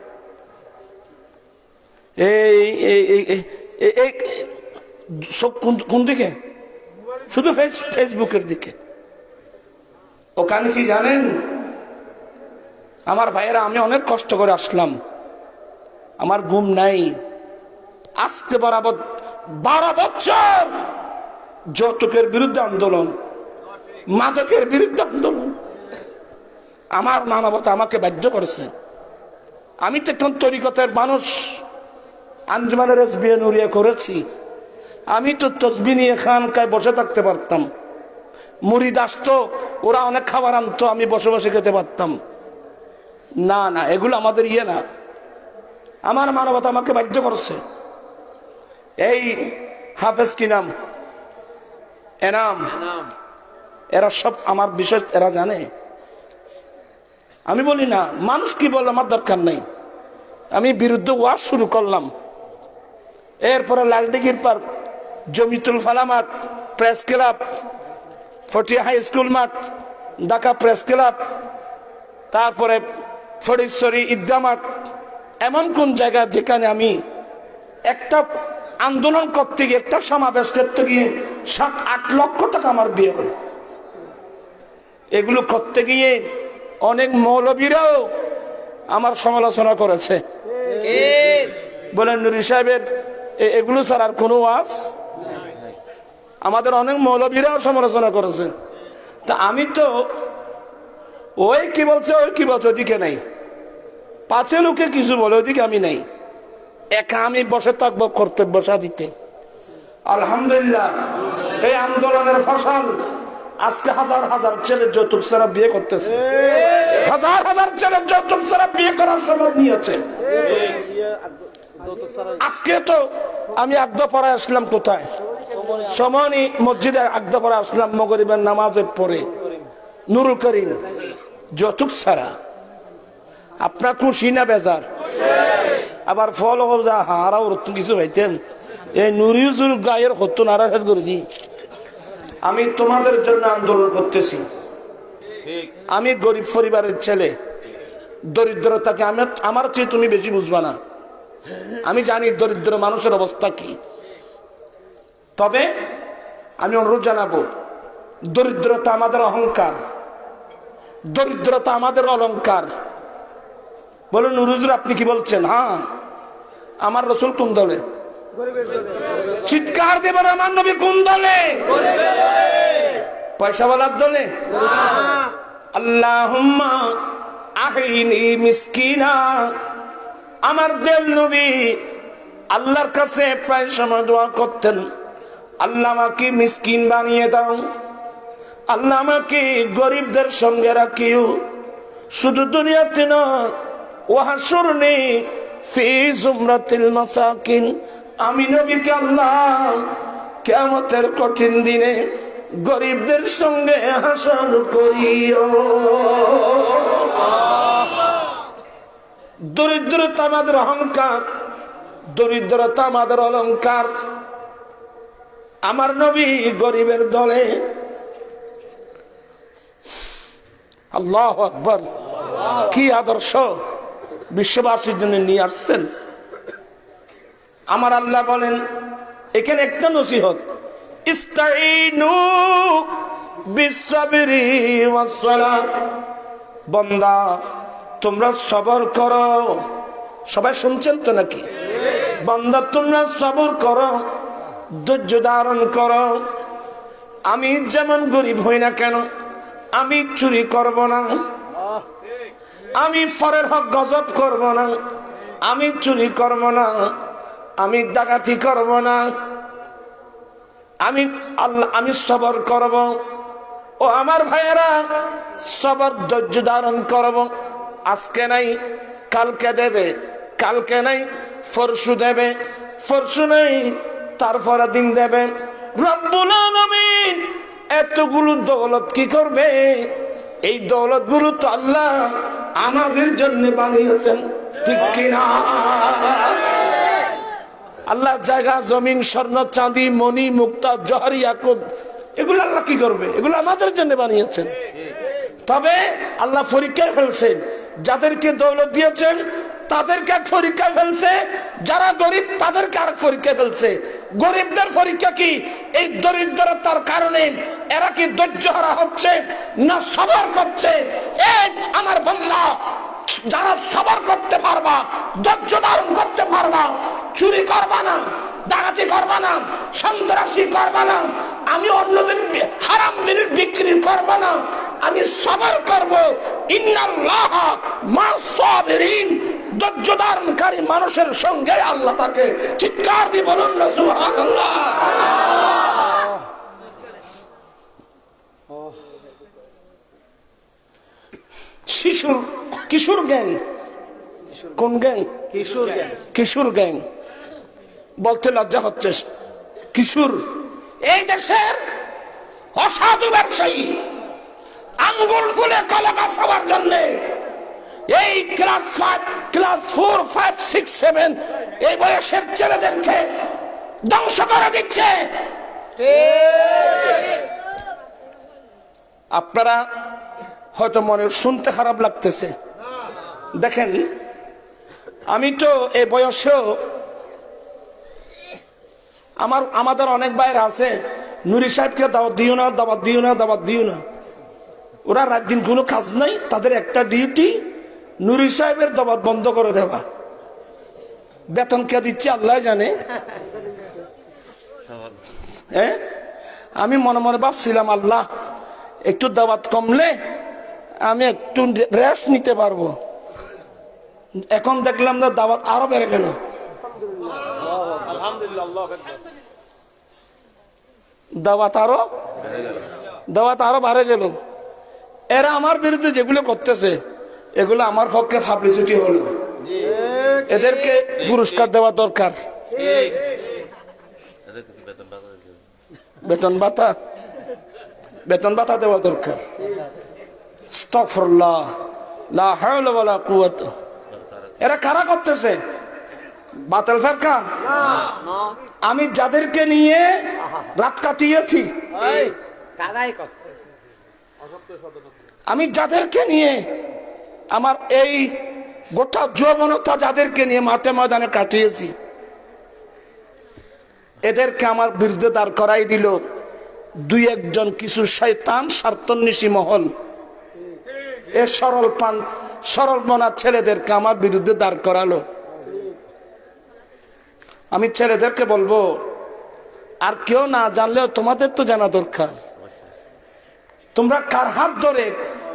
কোন দিকে? শুধু ফেসবুকের দিকে। ওখানে কি জানেন আমার ভাইয়েরা, আমি অনেক কষ্ট করে আসলাম, আমার ঘুম নাই। আজকে বরাবর 12 বছর যৌতুকের বিরুদ্ধে আন্দোলন, মাদকের বিরুদ্ধে আন্দোলন। আমার মানবতা আমাকে বাধ্য করেছে। আমি তো এখন তরিকতের মানুষ, আঞ্জুমানের এসবিএ নুরিয়া করেছি। আমি তো তসবিহ নিয়ে খানকায় বসে থাকতে পারতাম। মুরিদ আসতো, ওরা অনেক খাবার আনতো, আমি বসে বসে খেতে পারতাম। না না, এগুলো আমাদের ইয়ে না। আমার মানবতা আমাকে বাধ্য করছে। এই হাফেজ কি নাম, এনাম, এরা সব আমার বিষয় এরা জানে। আমি বলি না, মানুষ কি বলে আমার দরকার নেই। আমি বিরুদ্ধে ওয়াজ শুরু করলাম। এরপরে লালদিঘির পার্ক, জমিতুল ফালা মাঠ, প্রেস ক্লাব, ফটিয়া হাই স্কুল মাঠ, ঢাকা প্রেস ক্লাব, তারপরে ফটিকছড়ি ঈদগাহ মাঠ, এমন কোন জায়গা যেখানে আমি একটা আন্দোলন করতে গিয়ে, একটা সমাবেশ করতে গিয়ে 7-8 লক্ষ টাকা আমার বিয়ে হয়। এগুলো করতে গিয়ে অনেক মৌলবীরাও আমার সমালোচনা করেছে। বলেন নুরি সাহেবের এগুলো ছাড়া আর কোনো ওয়াজ? আমাদের অনেক মৌলবীরাও সমালোচনা করেছে। তা আমি তো ওই কি বলছে ওদিকে নাই, পাঁচে লোকে কিছু বলে ওদিকে আমি নাই। একা আমি বসে থাকবো কর্তব্য সাধিতে। আলহামদুলিল্লাহ, এই আন্দোলনের ফসল আজকে হাজার হাজার ছেলে যৌতুক ছাড়া বিয়ে করতেছে। হাজার হাজার ছেলে যৌতুক ছাড়া বিয়ে করার শপথ নিয়েছে। আজকে তো আমি আগদা পড়ায় আসলাম, কোথায়? সমনি মসজিদে আগদা পড়ায় আসলাম মাগরিবের নামাজের পরে। নুরুল করিম যৌতুক ছাড়া। আপনার খুশি না বেজার? আবার ফল হারা কিছু হইতেন এই নুরিজুল গায়ের হতো নারাজ করে দিই। আমি তোমাদের জন্য আন্দোলন করতেছি। আমি গরিব পরিবারের ছেলে, দরিদ্রতাকে আমার চেয়ে তুমি বেশি বুঝবা না। আমি জানি দরিদ্র মানুষের অবস্থা কি। তবে আমি অনুরোধ জানাবো, দরিদ্রতা আমাদের অহংকার, দরিদ্রতা আমাদের অলংকার। বলুন হুজুর আপনি কি বলছেন? হ্যাঁ, আমার রসুল কোন দলে? চিৎকার দেবেন আমার নবী কোন দলে? পয়সাওয়ালার দলে আল্লাহুম্মা আহিনি মিসকিনা। আমার দেব নবী আল্লাহর কাছে প্রায় সময় দোয়া করতেন, আল্লাহ আমাকে মিসকিন বানিয়ে দাও, আল্লাহ আমাকে গরিবদের সঙ্গে রাখিও। শুধু দুনিয়াতে না, ওয়াহশুরনি ফি জুমরাতিল মাসাকিন। আমি নবীকে আল্লাহ কিয়ামতের কঠিন দিনে গরিবদের সঙ্গে হাসর করিও। দরিদ্রতা আমাদের অহংকার, দরিদ্রতা আমাদের অলংকার। আমার নবী গরিবের দলে। আল্লাহু আকবার, কি আদর্শ বিশ্ববাসীর জন্য নিয়ে আসছেন। আমার আল্লাহ বলেন এখানে একটা নসিহত, ইস্তাইনু বিসসাবরি ওয়াসসালাত। বান্দা তোমরা সবর করো। সবাই শুনছেন তো নাকি? বান্দা তোমরা সবর করো, ধৈর্য ধারণ করো। আমি যেমন গরিব হই না কেন, আমি চুরি করব না, আমি পরের হক গজব করব না, আমি চুরি করব না, আমি ডাকাতি করব না, আমি সবর করব। ও আমার ভাইয়েরা, সবর ধৈর্য ধারণ করব। আজকে নাই কালকে দেবে, কালকে নাই পরশু দেবে, পরশু নাই তারপরে দিন দেবে। রব্বুল আলামিন এতগুলো দৌলত কি করবে? এই দৌলত গুলো তো আল্লাহ আমাদের জন্য বানিয়েছেন, ঠিক কিনা? আল্লাহ জায়গা জমিন স্বর্ণ চাঁদি মণি মুক্তা জহর ইয়াকুত এগুলো আল্লাহ কি করবে? এগুলো আমাদের জন্য বানিয়েছেন। তবে আল্লাহ পরীক্ষায় ফেলছেন, যাদেরকে দৌলত দিয়েছেন তাদেরকে এক পরীক্ষায় ফেলছে, যারা গরিব তাদেরকে আরেক পরীক্ষায় ফেলছে। গরিবদের পরীক্ষা কি? এই দরিদ্রতার কারণে এরা কি ধৈর্য হারা হচ্ছে না সবর করছে? এই আমার বান্দা, যারা সবর করতে পারবা, ধৈর্য ধারণ করতে পারবা, চুরি করবা না, ডাকাতি করবা না, সন্ত্রাসী করবা না, আমি অন্যদের হারাম জিনিস বিক্রি করবা না, আমি সবর করব। ইন্নাল্লাহ মা'আস সাবিরিন। ধৈর্য ধারণকারী মানুষের সঙ্গে আল্লাহ তাকে। চিৎকার দিয়ে বলুন না সুবহানাল্লাহ। কিশোর গ্যাং, কোন গ্যাং? কিশোর গ্যাং বলতে লজ্জা হচ্ছে। কিশোর এই দেশের অসাধু ব্যবসায়ী, আঙ্গুল ফুলে কলা গাছ হওয়ার জন্য এই ক্লাস 5, ক্লাস 4, 5, 6, 7 এই বয়সের ছেলেদেরকে ধ্বংস করে দিচ্ছে। আপনারা হয়তো মনে শুনতে খারাপ লাগতেছে। দেখেন, আমি তো এই বয়সেও আমাদের অনেক বাইরে আছে, নুরি সাহেবকে দাওয়াত দিও না, দাওয়াত দিও না, দাওয়াত দিও না। ওরা রাত দিন কোনো কাজ নাই, তাদের একটা ডিউটি নুরি সাহেবের দাওয়াত বন্ধ করে দেওয়া। বেতন কে দিচ্ছে আল্লাহ জানে। হ্যাঁ, আমি মনে মনে ভাবছিলাম আল্লাহ একটু দাওয়াত কমলে আমি একটু রেস্ট নিতে পারবো। এখন দেখলাম না দাওয়াত আরো বেড়ে গেল। দাওয়াত আরো বাড়ে গেল। এরা আমার বিরুদ্ধে যেগুলো করতেছে এগুলো আমার পক্ষে পাবলিসিটি হলো। এদেরকে পুরস্কার দেওয়া দরকার। বেতন ভাতা দেওয়া দরকার। আস্তাগফিরুল্লাহ, লা হাওলা ওয়ালা কুওয়াতা। এরা কারা করতেছে? বাতিল ফেরকা। আমি যাদেরকে নিয়ে রাত কাটিয়েছি, আমি যাদেরকে নিয়ে আমার এই গোটা যৌবনতা যাদেরকে নিয়ে মাঠে ময়দানে কাটিয়েছি, এদেরকে আমার বিরুদ্ধে দাঁড় করাই দিল দুই একজন কিছু শয়তান স্বার্থন্বেষী মহল। এ সরল মনা ছেলেদেরকে আমার বিরুদ্ধে দাঁড় করালো। আমি ছেলেদেরকে বলবো, আর কেউ না জানলেও তোমাদের তো জানা দরকার। তোমরা কার হাত ধরে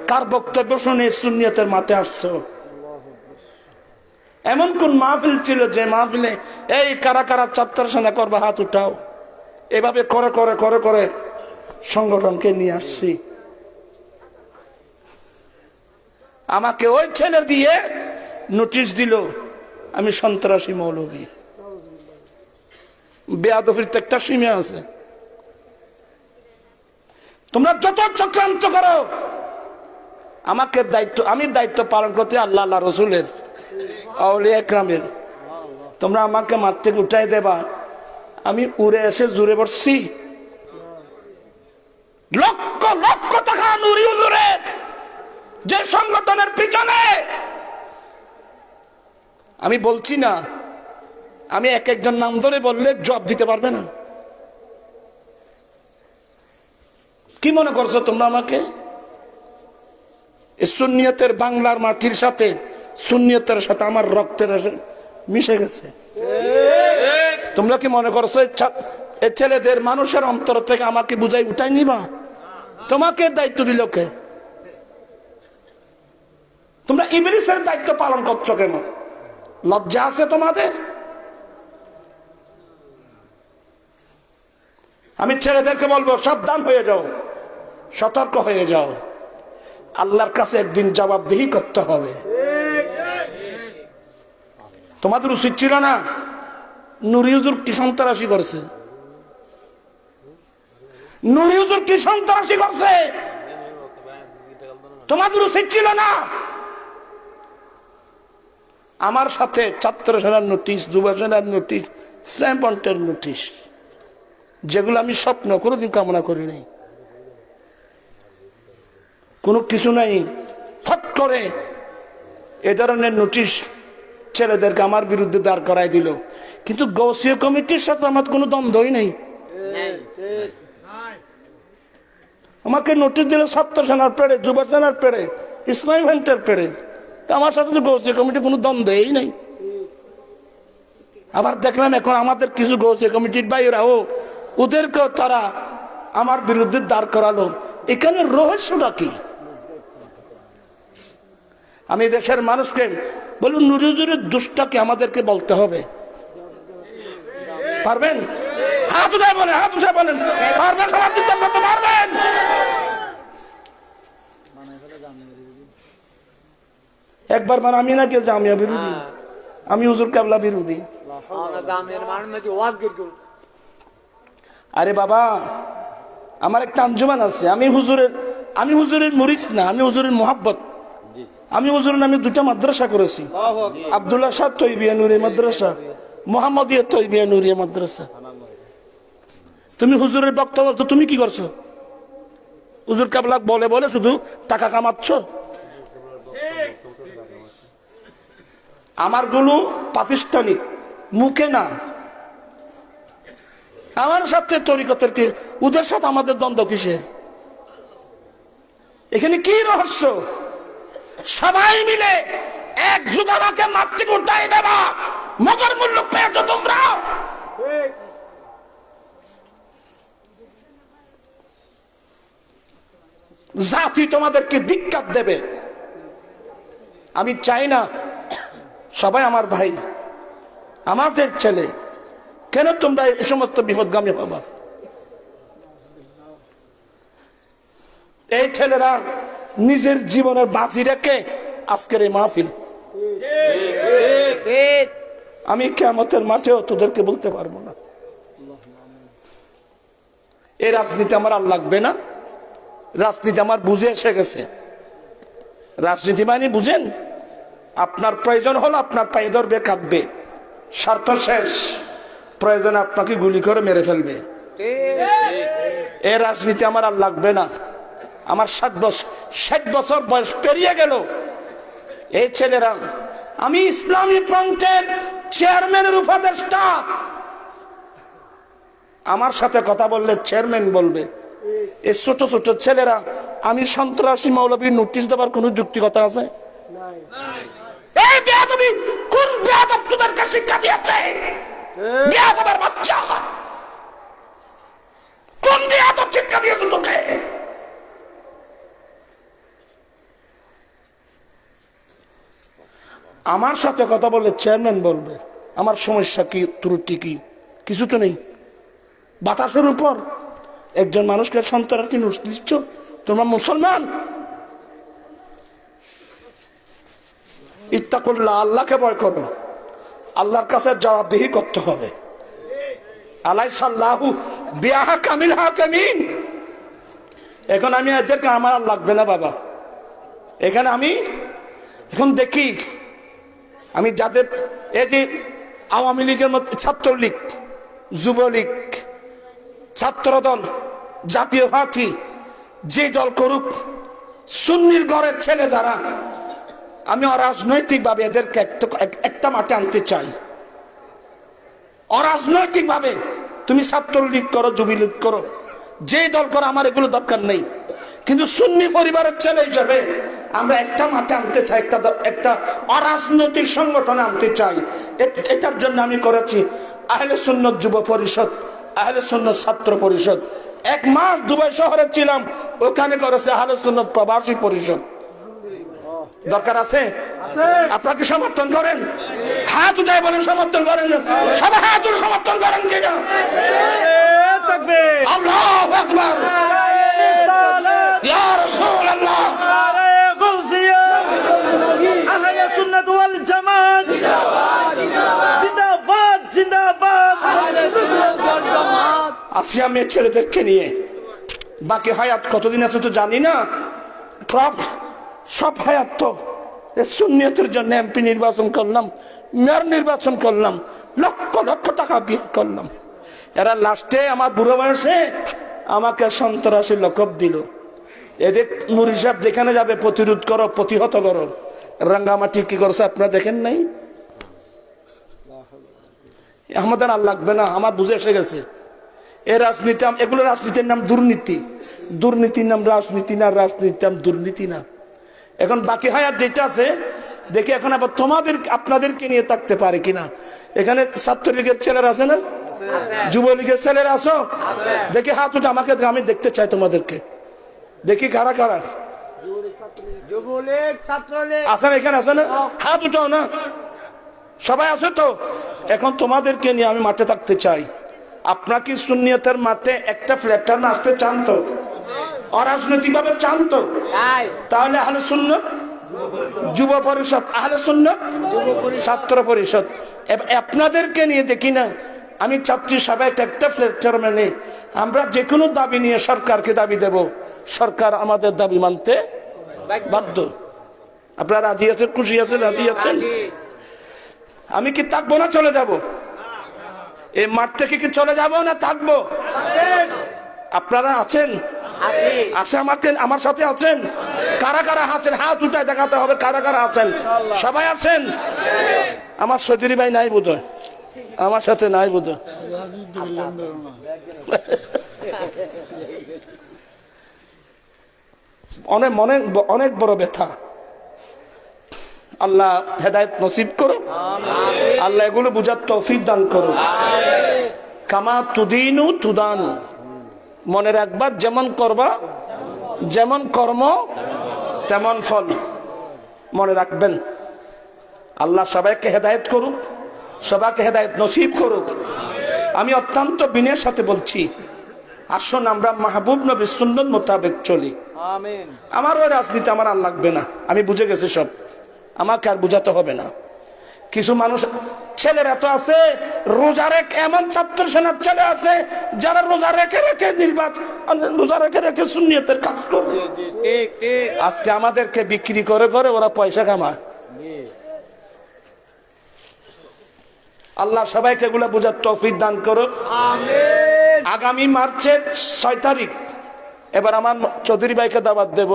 কার বক্তব্য শুনে সুন্নিয়তের মাঠে আসছো? এমন কোন মাহফিল ছিল যে মাহফিলে এই কারা কারা চাত্তর সেনা করবা হাত উঠাও, এভাবে করে করে করে করে সংগঠনকে নিয়ে আসছি। আমাকে ওই ছেলে দিয়ে নোটিশ দিল আমি সন্ত্রাসী মৌলবী। বেয়াদফির তো একটা সীমা আছে। তোমরা যত চক্রান্ত করো, আমাকে দায়িত্ব, আমি দায়িত্ব পালন করতে আল্লাহ আল্লাহ রসুলের আউলিয়া একরামের। তোমরা আমাকে মাঠ থেকে উঠাই দেবা, আমি উড়ে এসে জুড়ে বসছি। লক্ষ লক্ষ টাকা নুরি হুজুরের যে সংগঠনের পিছনে, আমি বলছি না, আমি এক একজন নাম ধরে বললে জবাব দিতে পারবে না। কি মনে করছো তোমরা আমাকে? সুন্নিয়তের বাংলার মাটির সাথে, সুন্নিয়তের সাথে আমার রক্তের মিশে গেছে। তোমরা কি মনে করছো এই ছেলেদের মানুষের অন্তর থেকে আমাকে বুঝাই উঠাই নিবা? তোমাকে দায়িত্ব দিল কে? তোমরা ইবলিসের দায়িত্ব পালন করছো কেন? লজ্জা আছে তোমাদের? আমি ছেলেদেরকে বলবো, সাবধান হয়ে যাও, সতর্ক হয়ে যাও। আল্লাহর কাছে একদিন জবাবদিহি করতে হবে। তোমাদের উচিত ছিল না নুরি হুজুর কি সন্ত্রাসী করছে? নুরি হুজুর কি সন্ত্রাসী করছে? তোমাদের উচিত ছিল না? আমার সাথে ছাত্র সেনার নোটিশ, যুব সেনার নোটিশ, ইসলাম পন্থের নোটিশ, যেগুলো আমি স্বপ্ন কোনোদিন কামনা করি নাই। কোনো কিছু নাই, ফট করে এ ধরনের নোটিশ ছেলেদেরকে আমার বিরুদ্ধে দাঁড় করাই দিল। কিন্তু গৌসীয় কমিটির সাথে আমার কোনো দ্বন্দ্বই নেই। আমাকে নোটিশ দিল ছাত্র সেনার পেড়ে, যুব সেনার পেড়ে, ইসলামী ভেন্টের পেড়ে, আমার সাথে তো গৌসীয় কমিটি কোনো দ্বন্দ্বই নেই। আবার দেখলাম এখন আমাদের কিছু গৌসীয় কমিটির বাইরাও ওদেরকেও তারা আমার বিরুদ্ধে দাঁড় করালো। এখানে রহস্যটা কি? আমি দেশের মানুষকে বলুন, নুরি হুজুরের দোষটাকে আমাদেরকে বলতে হবে। পারবেন? হাত উঠায় বলেন, হাত উঠায় বলেন, পারবেন? সবার দিতে পারবেন? একবার মানে আমি নাকি জামিয়া বিরোধী, আমি হুজুর কেবলা বিরোধী। আরে বাবা, আমার একটা আঞ্জুমান আছে। আমি হুজুরের মুরিদ না, আমি হুজুরের মোহাব্বত। আমি হুজুরের নামে দুটা মাদ্রাসা করেছি, আব্দুল্লাহ শাহ তৈবিয়া নুরিয়া মাদ্রাসা, মোহাম্মদিয়া তৈবিয়া নুরিয়া মাদ্রাসা। তুমি হুজুরের বক্তব্য তো তুমি কি করছো? হুজুর কেবলা বলে বলে শুধু টাকা কামাচ্ছ। আমার গুলো প্রাতিষ্ঠানিক, মুখে না। আমার সাথে তরিকতের কি, ওদের সাথে আমাদের দ্বন্দ্ব কিসের? এখানে কি রহস্য? সবাই মিলে একযুগ আমাকে মাতৃক উঠাই দেবা, মগর মূল্য পেয়েছ তোমরা। জাতি তোমাদেরকে ধিক্কার দেবে। আমি চাই না, সবাই আমার ভাই, আমাদের ছেলে, কেন তোমরা এই সমস্ত বিপদগামী হবা? এই ছেলেরা নিজের জীবনের বাজি রেখে আজকের এই মাহফিল। আমি কিয়ামতের মাঠেও তোদেরকে বলতে পারবো না। এই রাজনীতি আমার আর লাগবে না। রাজনীতি আমার বুঝে এসে গেছে। রাজনীতি মানে বুঝেন, আপনার প্রয়োজন হলো আপনার পায়ে ধরবে, কাঁদবে, স্বার্থ শেষ, প্রয়োজনে আপনাকে গুলি করে মেরে ফেলবে। এই রাজনীতি আমার আর লাগবে না। আমার 60 বছর বয়স পেরিয়ে গেল। এই ছেলেরা, আমি ইসলামী ফ্রন্টের চেয়ারম্যানের উপদেষ্টা, আমার সাথে কথা বললে চেয়ারম্যান বলবে। এই ছোট ছোট ছেলেরা, আমি সন্ত্রাসী মৌলবীর নোটিশ দেওয়ার কোন যুক্তিকতা আছে? এই বেয়াদবি কোন বেয়াদব তোদেরকে শিক্ষা দিয়েছে? বেয়াদবের বাচ্চা, কোন বেয়াদব শিক্ষা দিয়েছে তোকে? আমার সাথে কথা বললে চেয়ারম্যান বলবে আমার সমস্যা কি, ত্রুটি কি, কিছু তো নেই। বাতাসের উপর একজন মানুষকে সন্তানের কি নোটিশ দিচ্ছ? তোমরা মুসলমান, ইত্তাকুল্লাহ, আল্লাহকে ভয় করো, আল্লাহর কাছে জবাবদিহি করতে হবে। আলাইসাল্লাহু বিআহকামিল হাকিমিন। এখন আমি এদেরকে আমার আর লাগবে না বাবা। এখানে আমি এখন দেখি, আমি যাদের এই যে আওয়ামী লীগের মধ্যে ছাত্রলীগ, যুবলীগ, ছাত্রদল, জাতীয় পার্টি, যে দল করুক, সুন্নির ঘরের ছেলে যারা, আমি অরাজনৈতিকভাবে এদেরকে একটা মাঠে আনতে চাই। অরাজনৈতিকভাবে তুমি ছাত্রলীগ করো, যুবলীগ করো, যে দল করো, আমার এগুলো দরকার নেই। কিন্তু সুন্নি পরিবারের ছেলে হিসেবে আমরা একটা মাঠে আনতে চাই, একটা অরাজনৈতিক সংগঠনে আনতে চাই। এটার জন্য আমি করেছি আহলে সুন্নাত যুব পরিষদ, আহলে সুন্নাত ছাত্র পরিষদ। 1 মাস দুবাই শহরে ছিলাম, ওখানে করেছে আহলে সুন্নাত প্রবাসী পরিষদ। দরকার আছে? আপনারা কি সমর্থন করেন? হাত উঠায় বলেন সমর্থন করেন। সবাই হাত উঠে সমর্থন করেন কিনা? আল্লাহু আকবার, ইয়া রাসূলুল্লাহ, আহলে সুন্নাত ওয়াল জামাত জিন্দাবাদ, জিন্দাবাদ। আসিয়া মেয়ে ছেলেদেরকে নিয়ে বাকি হায়াত কতদিন আছে তো জানি না। সব হায়াত তো সুন্নিয়তের জন্য এমপি নির্বাচন করলাম, মেয়র নির্বাচন করলাম, লক্ষ লক্ষ টাকা বিয়ে করলাম। এরা লাস্টে আমার বুড়ো বয়সে আমাকে সন্ত্রাসী লকব দিল। এদের নুরি সাহেব যেখানে যাবে প্রতিরোধ করো, প্রতিহত করো। রাঙ্গামাটি কি করছে আপনারা দেখেন নাই? আমাদের আর লাগবে না, আমার বুঝে এসে গেছে। এই রাজনীতি, এগুলো রাজনীতির নাম দুর্নীতি, দুর্নীতির নাম রাজনীতি না, রাজনীতির নাম দুর্নীতি না। এখন বাকি হায়াত যেটা আছে দেখি এখন আবার আপনাদেরকে নিয়ে থাকতে পারে কিনা। এখানে ছাত্রলীগের ছেলেরা আছে না, যুবলীগের ছেলেরা আছো? দেখি হাত উঠে, আমাকে আমি দেখতে চাই তোমাদেরকে। দেখি কারা কারা আছেন এখানে, আছে না? হাত উঠাও না, সবাই আছে তো? এখন তোমাদেরকে নিয়ে আমি মাঠে থাকতে চাই। আপনার কি সুন্নিয়তের মাঠে একটা প্ল্যাটফর্মে আসতে চান তো? অরাজনৈতিক ভাবে চান তো? তাহলে আহলে সুন্নাত যুব পরিষদ, আহলে সুন্নাত ছাত্র পরিষদ, আপনাদেরকে নিয়ে দেখি না আমি ছাত্রী সবাই একটা প্ল্যাটফর্মে নেই। আমরা যে কোনো দাবি নিয়ে সরকারকে দাবি দেব, সরকার আমাদের দাবি মানতে বাধ্য। আপনারা রাজি আছেন? খুশি আছেন? রাজি আছেন? আমি কি থাকবো না চলে যাব? এই মাঠ থেকে কি চলে যাব না থাকবো? আপনারা আছেন? আছে আমার সাথে আছেন? কারা কারা আছেন? হাত উঠায় দেখাতে হবে কারা কারা আছেন। সবাই আছেন? আমার চৌধুরী ভাই নাই বোধহয়, আমার সাথে নাই বোধহয়। অনেক বড় ব্যথা। আল্লাহ হেদায়েত নসিব করো, আল্লাহ এগুলো বুঝার তৌফিক দান করো। কামা তুদিনু তুদানু, মনে রাখবা যেমন করবা, যেমন কর্ম তেমন ফল। মনে রাখবেন। আল্লাহ সবাইকে হেদায়েত করুক, সবাইকে হেদায়েত নসিব করুক। আমি অত্যন্ত বিনয়ের সাথে বলছি, আসুন আমরা মাহবুব নবীর সুন্নাত মোতাবেক চলি। আমিন। আমার ওই রাজনীতি আমার আর লাগবে না, আমি বুঝে গেছি সব, আমাকে আর বুঝাতে হবে না। কিছু মানুষ ছেলেরা তো আছে রোজা রেখে, এমন ছাত্র সেনার ছেলে আছে যারা রোজা রেখে রেখে রোজা রেখে রেখে সুন্নিয়তের কাজ করে। আজকে আমাদেরকে বিক্রি করে করে ওরা পয়সা কামায়। আল্লাহ সবাইকে এগুলো বুঝার তৌফিক দান করুক। আগামী মার্চের 6 তারিখ, এবার আমার চৌধুরী ভাইকে দাওয়াত দেব।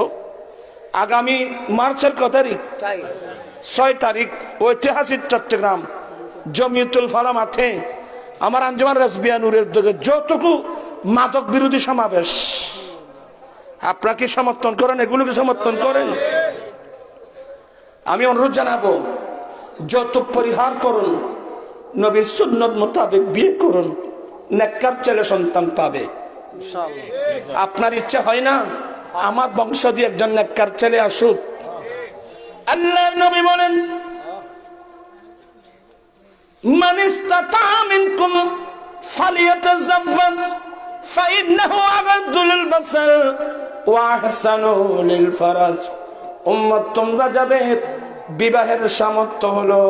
আগামী মার্চের কত তারিখ? 6 তারিখ ঐতিহাসিক চট্টগ্রাম জমিয়তুল ফালাহ মাঠে আমার আঞ্জুমান রাসবিয়া নূরের উদ্যোগে যতটুকু মাদক বিরোধী সমাবেশ, আপনারা কি সমর্থন করেন? এগুলোকে সমর্থন করেন? আমি অনুরোধ জানাবো, যৌতুক পরিহার করুন, নবীর সুন্নাত মোতাবেক বিয়ে করুন, নেককার ছেলে সন্তান পাবে। আপনার ইচ্ছা হয় না আমার বংশ দিয়ে একজন নেককার ছেলে আসুক? আল্লাহর নবী বলেন, মান ইসতাতা মিনকুম ফালিয়াতাযাফফাফ ফাইন্নাহু আগাদ্দু লিল বাসার ওয়া আহসানু লিল ফারাজ। উম্মত তোমরা যাদের বিবাহের সামর্থ্য হলো,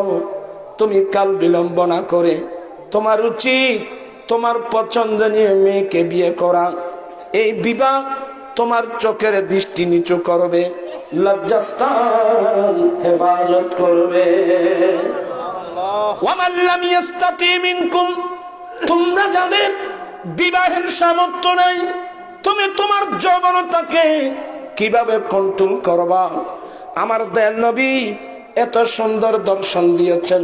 তুমি কাল বিলম্ব না করে তোমার উচিত তোমার পছন্দনীয় মেয়েকে বিয়ে করা। এই বিবাহ তোমার চোখের দৃষ্টি নিচু করবে, লজ্জাস্থান হেফাজত করবে। ওয়ামান লাম ইস্তাতি মিনকুম, তোমরা যাদের বিবাহের সামর্থ্য নাই, তুমি তোমার যৌবনতাকে কিভাবে কন্ট্রোল করবা? আমার দয়াল নবী এত সুন্দর দর্শন দিয়েছেন,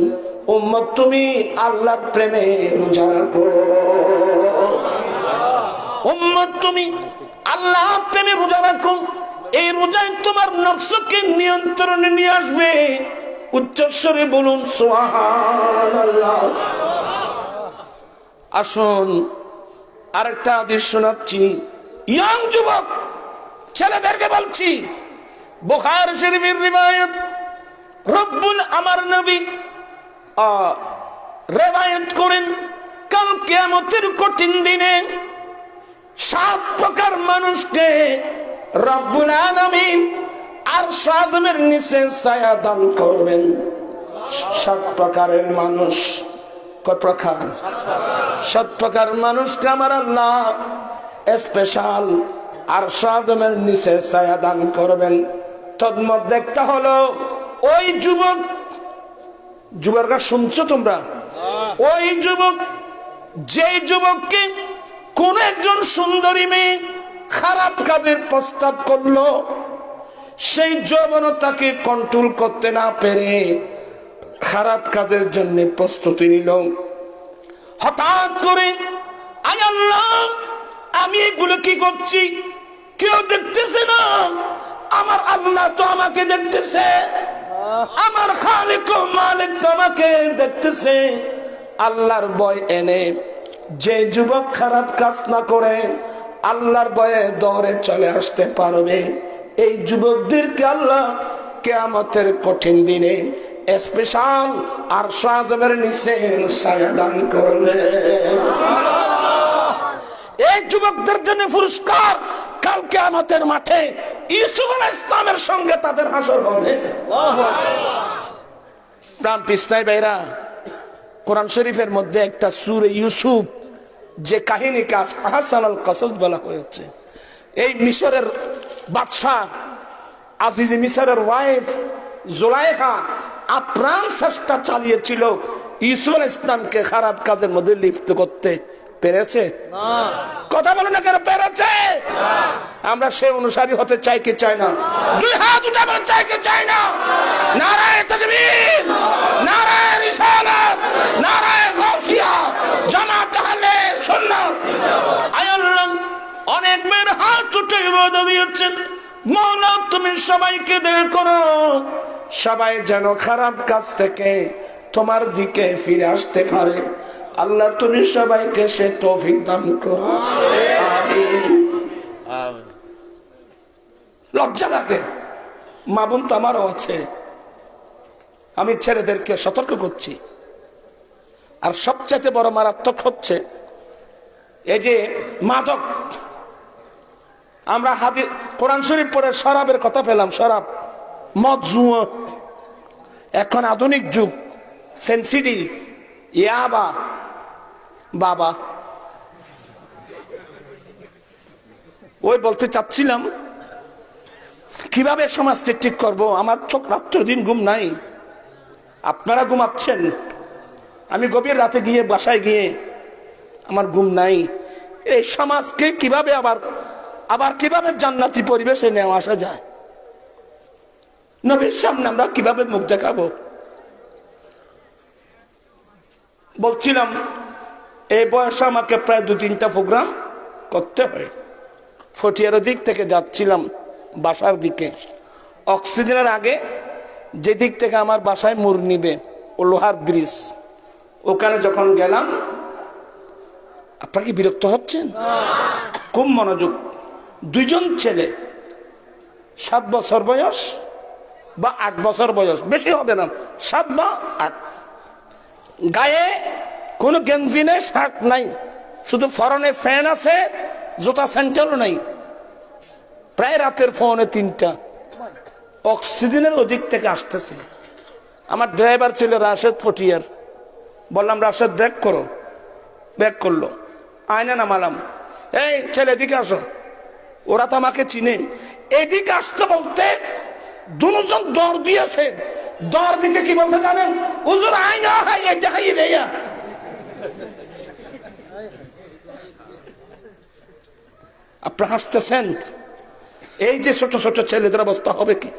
উম্মত তুমি আল্লাহর প্রেমে রোজা রাখো। উম্মত তুমি আল্লাহর প্রেমে রোজা রাখো। এই রোজায় তোমার নফসকে নিয়ন্ত্রণে নিয়ে আসবে। উচ্চস্বরে বলুন সুবহানাল্লাহ। আসুন আরেকটা হাদিস শোনাচ্ছি, ইয়াং যুবক ছেলেদেরকে বলছি, বুখারী শরীফের রিওয়ায়াত, রব্বুল আমার নবী রিওয়ায়াত করেন, কাল কিয়ামতের কঠিন দিনে 7 প্রকার মানুষকে রব্বুল আলামিন আরশ আযমের নিচে ছায়া দান করবেন। 7 প্রকারের মানুষ। কয় প্রকার? 7 প্রকার মানুষকে আমার আল্লাহ স্পেশাল আরশ আযমের নিচে ছায়া দান করবেন। তন্মধ্যে একটা হলো ওই যুবক, যুবকরা শুনছো তোমরা? ওই যুবক, যেই যুবককে কোন একজন সুন্দরী মেয়ে খারাপ কাজের প্রস্তাব করলো, সেই যৌবনতাকে কন্ট্রোল করতে না পেরে খারাপ কাজের জন্য প্রস্তুতি নিল। হঠাৎ করে আয় আল্লাহ, আমি এগুলো কি করছি? কেউ দেখতেছে না, আমার আল্লাহ তো আমাকে দেখতেছে, আমার খালিক ও মালিক তো আমাকে দেখতেছে। আল্লাহর ভয় এনে যে যুবক খারাপ কাজ না করে আল্লাহর ভয়ে দৌড়ে চলে আসতে পারবে, এই যুবকদেরকে আল্লাহ কিয়ামতের কঠিন দিনে স্পেশাল আরশ আযমের নিচে ছায়া দান করবে। এই যুবকদের জন্য পুরস্কার, কাল কিয়ামতের মাঠে ইউসুফ আলাইহিস সালামের সঙ্গে তাদের হাসর হবে। প্রাণ পিস্তাই ভাইরা, কোরআন শরীফের মধ্যে একটা সূরা ইউসুফ যে কাহিনীকে আহসানুল কসস বলা হয়েছে, এই মিশরের বাদশা আজিজ মিশরের ওয়াইফ জুলাইখা আপ্রাণ চেষ্টা চালিয়েছিল ইউসুফ আলাইহিস সালামকে খারাপ কাজের মধ্যে লিপ্ত করতে। পেরেছে? কথা বলে না কেন? পেরেছে? আমরা সে অনুসারী হতে চাই কি চাই না? 2 হাত উঠে বলে চাই কি চাই না? নারায়ে তাকবীর, নারায়ে রিসালাত, নারায়ে গাউসিয়া, জামাত আহলে সুন্নাত। আল্লাহ অনেক মেয়ের হাত উঠে ওয়াদা দিয়েছেন, মাওলা তুমি সবাইকে দয়া করো, সবাই যেন খারাপ কাজ থেকে তোমার দিকে ফিরে আসতে পারে। আল্লাহ তুমি সবাইকে সে তৌফিক দান করো, আমিন। লজ্জা লাগে, মা বোন তো আমারও আছে, আমি ছেলেদেরকে সতর্ক করছি। আর সবচেয়ে বড় মারাত্মক হচ্ছে এই যে মাদক। আমরা হাদিস কোরআন শরীফ পড়ে শরাবের কথা পেলাম, শরাব, মদ, জুয়া। এখন আধুনিক যুগ, ফেন্সিডিল, ইয়াবা, বাবা। ওই বলতে চাচ্ছিলাম কিভাবে সমাজকে ঠিক করব। আমার চোখ রাত্র দিন ঘুম নাই, আপনারা ঘুমাচ্ছেন, আমি গভীর রাতে গিয়ে বাসায় গিয়ে আমার ঘুম নাই। এই সমাজকে কিভাবে আবার কিভাবে জান্নাতি পরিবেশে নেওয়া আসা যায়? নবীর সামনে আমরা কিভাবে মুখ দেখাবো? বলছিলাম এই বয়সে আমাকে প্রায় 2-3টা প্রোগ্রাম করতে হয়। ফটিয়ার দিক থেকে যাচ্ছিলাম বাসার দিকে, অক্সিজেনের আগে যে দিক থেকে আমার বাসায় মোড় নিবে, ও লোহার ব্রিজ, ওখানে যখন গেলাম, আপনারা কি বিরক্ত হচ্ছেন? খুব মনোযোগ। 2জন ছেলে, 7 বছর বয়স বা 8 বছর বয়স, বেশি হবে না, 7 বা 8। গায়ে কোনো গেঞ্জি নেই, শার্ট নাই, শুধু ফরনে ফ্যান আছে, জুতা স্যান্ডেলও নাই। প্রায় রাতের ফোনে 3টা, অক্সিজেনের ওদিক থেকে আসতেছে। আমার ড্রাইভার ছিল রাশেদ পটিয়ার, বললাম রাশেদ ব্রেক করো, ব্রেক করলো, আয়না নামালাম, এই ছেলে এদিকে আসো। ওরা তো আমাকে চিনে, এদিকে আসতে বলতে দুজন দৌড় দিয়েছে। দৌড় দিতে কি বলতে জানেন? হুজুর আয়না হাই দেখাই দেয়া। আপনারা হাসতেছেন, এই যে ছোট ছোট ছেলেদের অবস্থা হবে কি?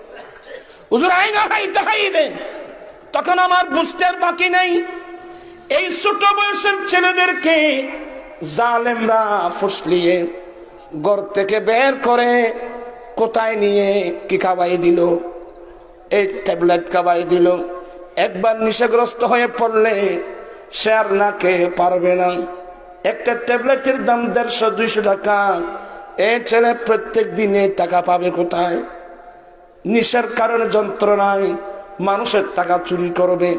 হুজুর আয়না হাই দেখাই দে। তখন আমার বুঝতে আর বাকি নাই, এই ছোট বয়সের ছেলেদেরকে জালেমরা ফুসলিয়ে ঘর থেকে বের করে কোথায় নিয়ে কি খাওয়াই দিল? এই ট্যাবলেট খাওয়াই দিল। একবার নেশাগ্রস্ত হয়ে পড়লে সে আর না খেয়ে পারবে না। একটা ট্যাবলেটের দাম 150-200 টাকা। এই ছেলে প্রত্যেক দিনে টাকা পাবে কোথায়? নেশার কারণে যন্ত্রণায় মানুষের টাকা চুরি করবে,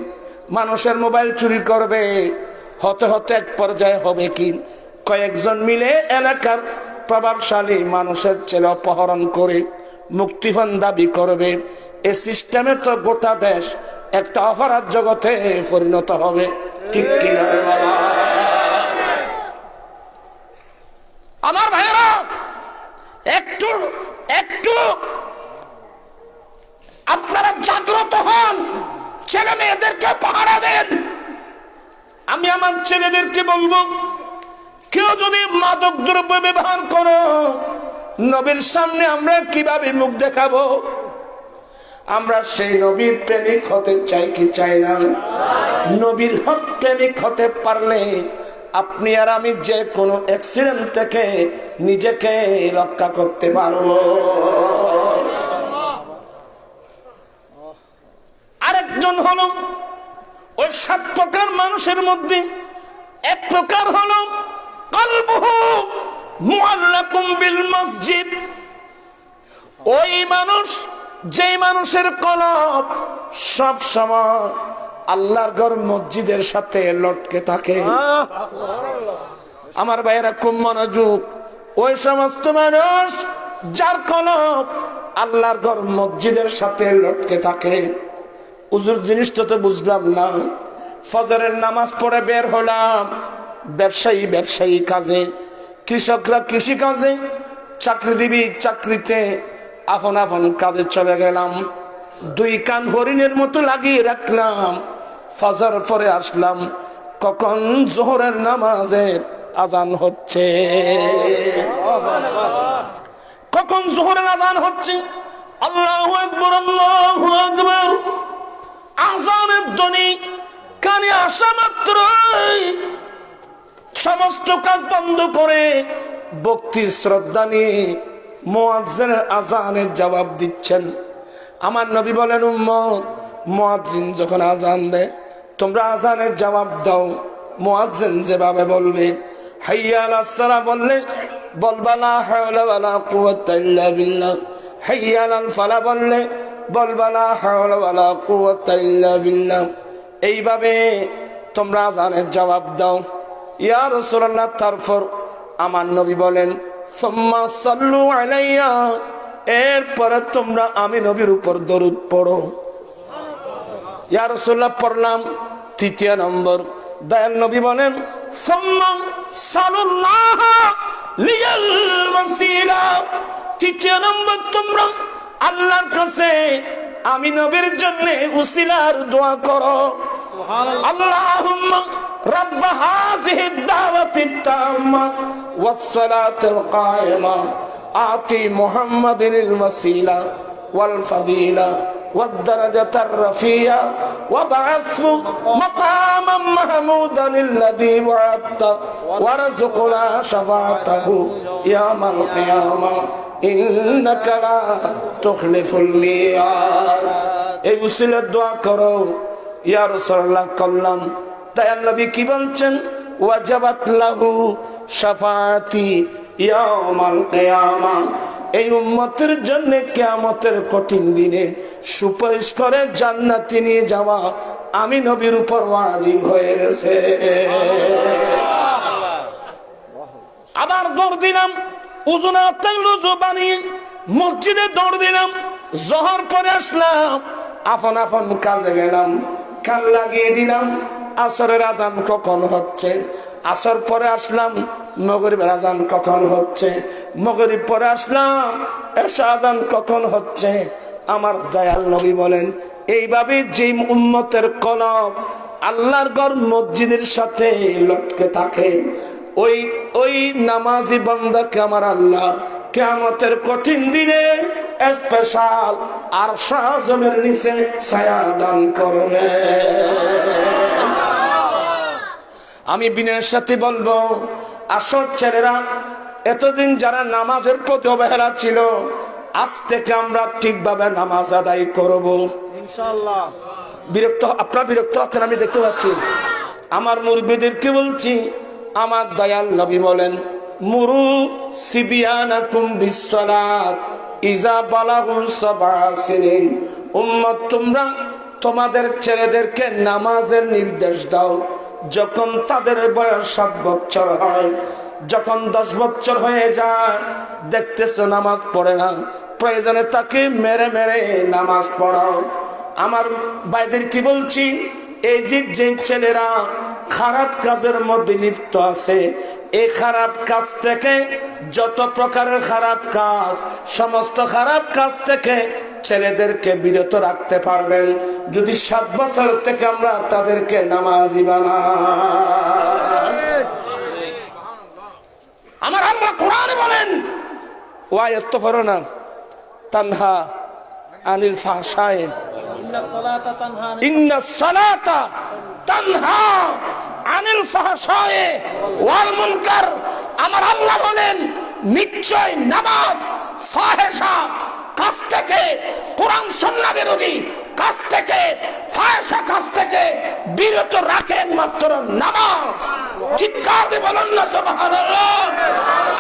মানুষের মোবাইল চুরি করবে। হতে হতে এক পর্যায়ে হবে কি, কয়েকজন মিলে এলাকার প্রভাবশালী মানুষের ছেলে অপহরণ করে মুক্তিপণ দাবি করবে। এই সিস্টেমে তো গোটা দেশ একটা অপরাধ জগতে পরিণত হবে। ঠিক কিনা রে বাবা? আমার ভাইয়েরা, একটু একটু আপনারা জাগ্রত হন, ছেলে মেয়েদেরকে পাহারা দেন। আমি আমার ছেলেদেরকে বলবো, কেউ যদি মাদক দ্রব্য ব্যবহার করো, নবীর সামনে আমরা কিভাবে মুখ দেখাবো? আমরা সেই নবীর প্রেমিক হতে চাই কি চাই না? নবীর হক প্রেমিক হতে পারলে আপনি আর আমি যে কোনো অ্যাক্সিডেন্ট থেকে নিজেকে রক্ষা করতে পারবো। আরেকজন হলো ওই 7 প্রকার মানুষের মধ্যে এক প্রকার হলো কলবুহু মুআল্লাকুম বিল মসজিদ। ওই মানুষ, যে মানুষের কলব সব সময় আল্লাহর ঘর মসজিদের সাথে লটকে থাকে। আমার ভাইয়েরা খুব মনোযোগ, ওই সমস্ত মানুষ যার কলব আল্লাহর ঘর মসজিদের সাথে লটকে থাকে। হুজুর জিনিসটা তো বুঝলাম না। ফজরের নামাজ পড়ে বের হলাম, ব্যবসায়ী ব্যবসায়ী কাজে, কৃষকরা কৃষি কাজে, চাকরিজীবী চাকরিতে, আপন আপন কাজে চলে গেলাম। 2 কান হরিণের মতো লাগিয়ে রাখলাম। ফজর পরে আসলাম, কখন জোহরের নামাজের আজান হচ্ছে, কখন জোহরের আজান হচ্ছে। আল্লাহু আকবার, আল্লাহু আকবার। আজানের ধ্বনি কানে আসা মাত্রই সমস্ত কাজ বন্ধ করে ভক্তি শ্রদ্ধা নিয়ে মুয়াজ্জিনের আজানের জবাব দিচ্ছেন। আমার নবী বলেন, উম্মত, মুয়াজ্জিন যখন আজান দেয় তোমরা আজানের জবাব দাও। মুয়াজ্জিন যেভাবে বলবে, হাইয়া আলাস সালাহ বললে বলবা লা হাওলা ওয়ালা কুওয়াতা ইল্লা বিল্লাহ। হাইয়া আলাল ফালাহ বললে বলবা লা হাওলা ওয়ালা কুওয়াতা ইল্লা বিল্লাহ। এইভাবে তোমরা আজানের জবাব দাও। ইয়া রাসূলুল্লাহ, তারপর আমার নবী বলেন, সুম্মা সাল্লু আলাইয়া, এরপরে তোমরা আমি নবীর উপর দরুদ পড়ো। ইয়া রাসূলুল্লাহ, পড়লাম। 3 নম্বর, দয়াল নবী বলেন, সুম্মা সাল্লাল্লাহ লিয়াল ওয়াসিলা। 3 নম্বর, তোমরা আল্লাহর কাছে আমি নবীর জন্য উসিলার দোয়া করো। আল্লাহুম্মা রাব্ব হাযিহি দাওয়াতিত তাম্মা ওয়াস সালাতিল কায়িমা আতি মুহাম্মাদিনিল ওয়াসিলা ওয়াল ফাদিলা ওয়াদ দারাজাতার রাফিয়া ওয়াবআসহু মাকামান মাহমুদান আল্লাযী ওয়া'আদতা ওয়ারযুকনা শাফাআতাহু ইয়াওমাল কিয়ামা ইন্নাকা লা তুখলিফুল মিয়াদ। এই উসিলার দোয়া করো। ইয়া রাসূলুল্লাহ, করলাম। তাই নবী কি বলছেন, ওয়াজাবাত লাহু শাফাআতি ইয়াওমাল কিয়ামা। এই উম্মতের জন্য কিয়ামতের কঠিন দিনে সুপারিশ করে জান্নাতে নিয়ে যাওয়া আমি নবীর উপর ওয়াজিব হয়ে গেছে। আবার দৌড় দিলাম, উযু না থাকলে উযু বানিয়ে মসজিদে দৌড় দিলাম। জোহর পরে আসলাম, আপন আপন কাজে গেলাম, কান লাগিয়ে দিলাম। আসরের আজান কখন হচ্ছে? আসর পরে আসলাম, মাগরিবের আজান কখন হচ্ছে? মাগরিব পরে আসলাম, এশা আজান কখন হচ্ছে? আমার দয়াল নবী বলেন, এইভাবে যে উম্মতের কলব আল্লাহর ঘর মসজিদের সাথে লটকে থাকে, ওই নামাজি বান্দাকে আমার আল্লাহ কিয়ামতের কঠিন দিনে স্পেশাল আরশ আযমের নিচে ছায়া দান করবে। আমি বিনয়ের সাথে বলবো, আসর ছেলেরা, এতদিন যারা নামাজের প্রতি অবহেলা ছিল, আজ থেকে আমরা ঠিকভাবে নামাজ আদায় করব ইনশাআল্লাহ। আপনারা বিরক্ত হচ্ছেন, আমি দেখতে পাচ্ছি। আমার মুরব্বিদেরকে বলছি, আমার দয়াল নবী বলেন, মুরু সিবিয়ানাকুম বিসসালাত ইজা বালাগুল সাবআ সিনিন। উম্মত, তোমরা তোমাদের ছেলেদেরকে নামাজের নির্দেশ দাও যখন তাদের বয়স 7 বছর হয়। যখন 10 বছর হয়ে যায়, দেখতেছো নামাজ পড়ে না, প্রয়োজনে তাকে মেরে মেরে নামাজ পড়াও। আমার ভাইদের কি বলছি, এই যে ছেলেরা খারাপ কাজের মধ্যে লিপ্ত আছে, এই খারাপ কাজ থেকে, যত প্রকারের খারাপ কাজ, সমস্ত খারাপ কাজ থেকে ছেলেদেরকে বিরত রাখতে পারবেন যদি 7 বছর থেকে আমরা তাদেরকে নামাজি বানাই। আমার আল্লাহ কোরআনে বলেন, ওয়ায়াত পড়ো না, তানহা আনিল ফাহশায়ে ইন্নাস সালাতা তানহা আনিল ফাহশায়ে ওয়াল মুনকার। আমার আল্লাহ বলেন, নিশ্চয় নামাজ ফাহেশা কাজ থেকে, কোরআন সুন্নাহ বিরোধী কাজ থেকে, ফাহেশা কাজ থেকে বিরত রাখেন মাত্র নামাজ। চিৎকার দিয়ে বলেন না সুবহানাল্লাহ।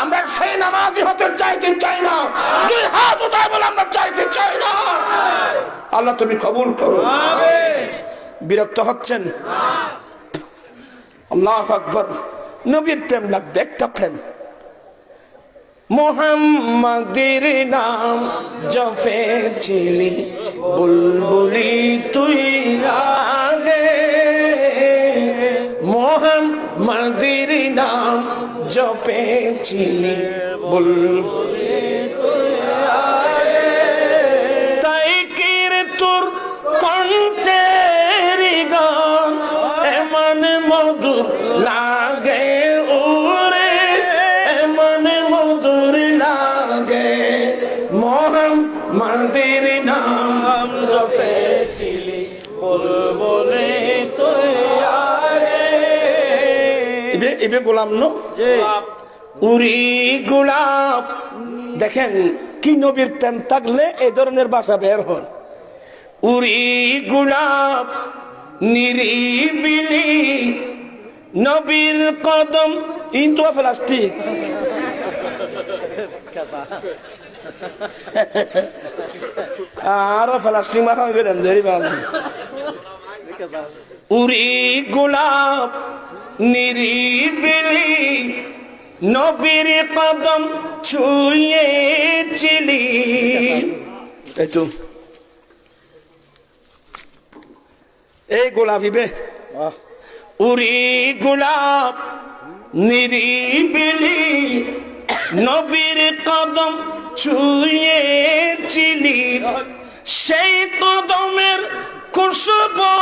আমরা সেই নামাজি হতে চাইতে চাই না, 2 হাত উঠায় বলে আমরা চাইতে চাই না। আল্লাহ তুমি কবুল করো। বিরক্ত হচ্ছেন? আল্লাহু আকবার। নবীর প্রেম লাগবে, একটা প্রেম। মুহাম্মাদের নাম জপেছিলি বুলবুলি তুই আগে, মুহাম্মাদের নাম জপেছিলি বুলবুলি তুই আগে, তাই কির তোর কণ্ঠের গান এমন মধুর লাগে ওরে, এমন মধুর লাগে। মুহাম্মাদের নাম জপেছিলি বুলবুলি তুই আগে। এবে গোলাম নো উরি গোলাপ। দেখেন কি নবীর প্রেম থাকলে এই ধরনের ভাষা বের হন। উরি গোলাপ নিরিবিলি নবীর কদম, ইন্তু প্লাস্টিক আর প্লাস্টিক মাথা গেলেন দেরি বাজে। উরি গোলাপ নিরিবিলি নবীর কদম ছুঁয়েছিলি। এইটু এই গোলাপিবে উরি গোলাপ নিরিবিলি নবীর কদম ছুঁয়েছিলি, সেই কদমের খুশবু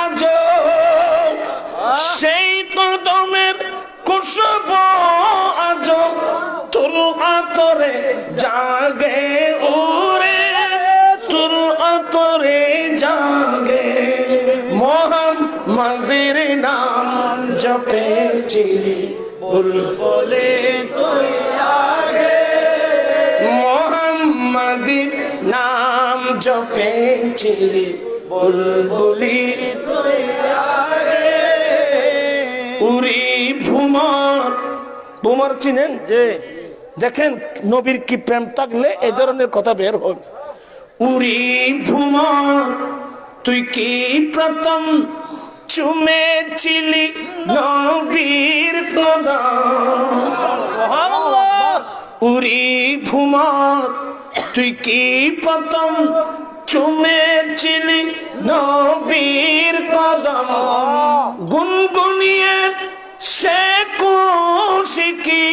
আজ, সেই কদমের খুশবু আজ তোর আতরে জাগে ওরে, তোর আতরে জাগে। মুহাম্মাদের নাম জপেছিলি বুলবুলি তুই আগে, মুহাম্মাদের নাম জপেছিলি বুলবুলি তুই আগে। উরি ভুমর, ভুমর চিনেন? যে দেখেন নবীর কি প্রেম থাকলে এই ধরনের কথা বের হয়। উরি ভুমর তুই কি প্রথম চুমেছিলি নবীর কদম সুবহানাল্লাহ। উরি ভুমত তুই কি প্রথম চুমেছিলি নবীর কদম গুনগুনিয়ে সে কোশিকি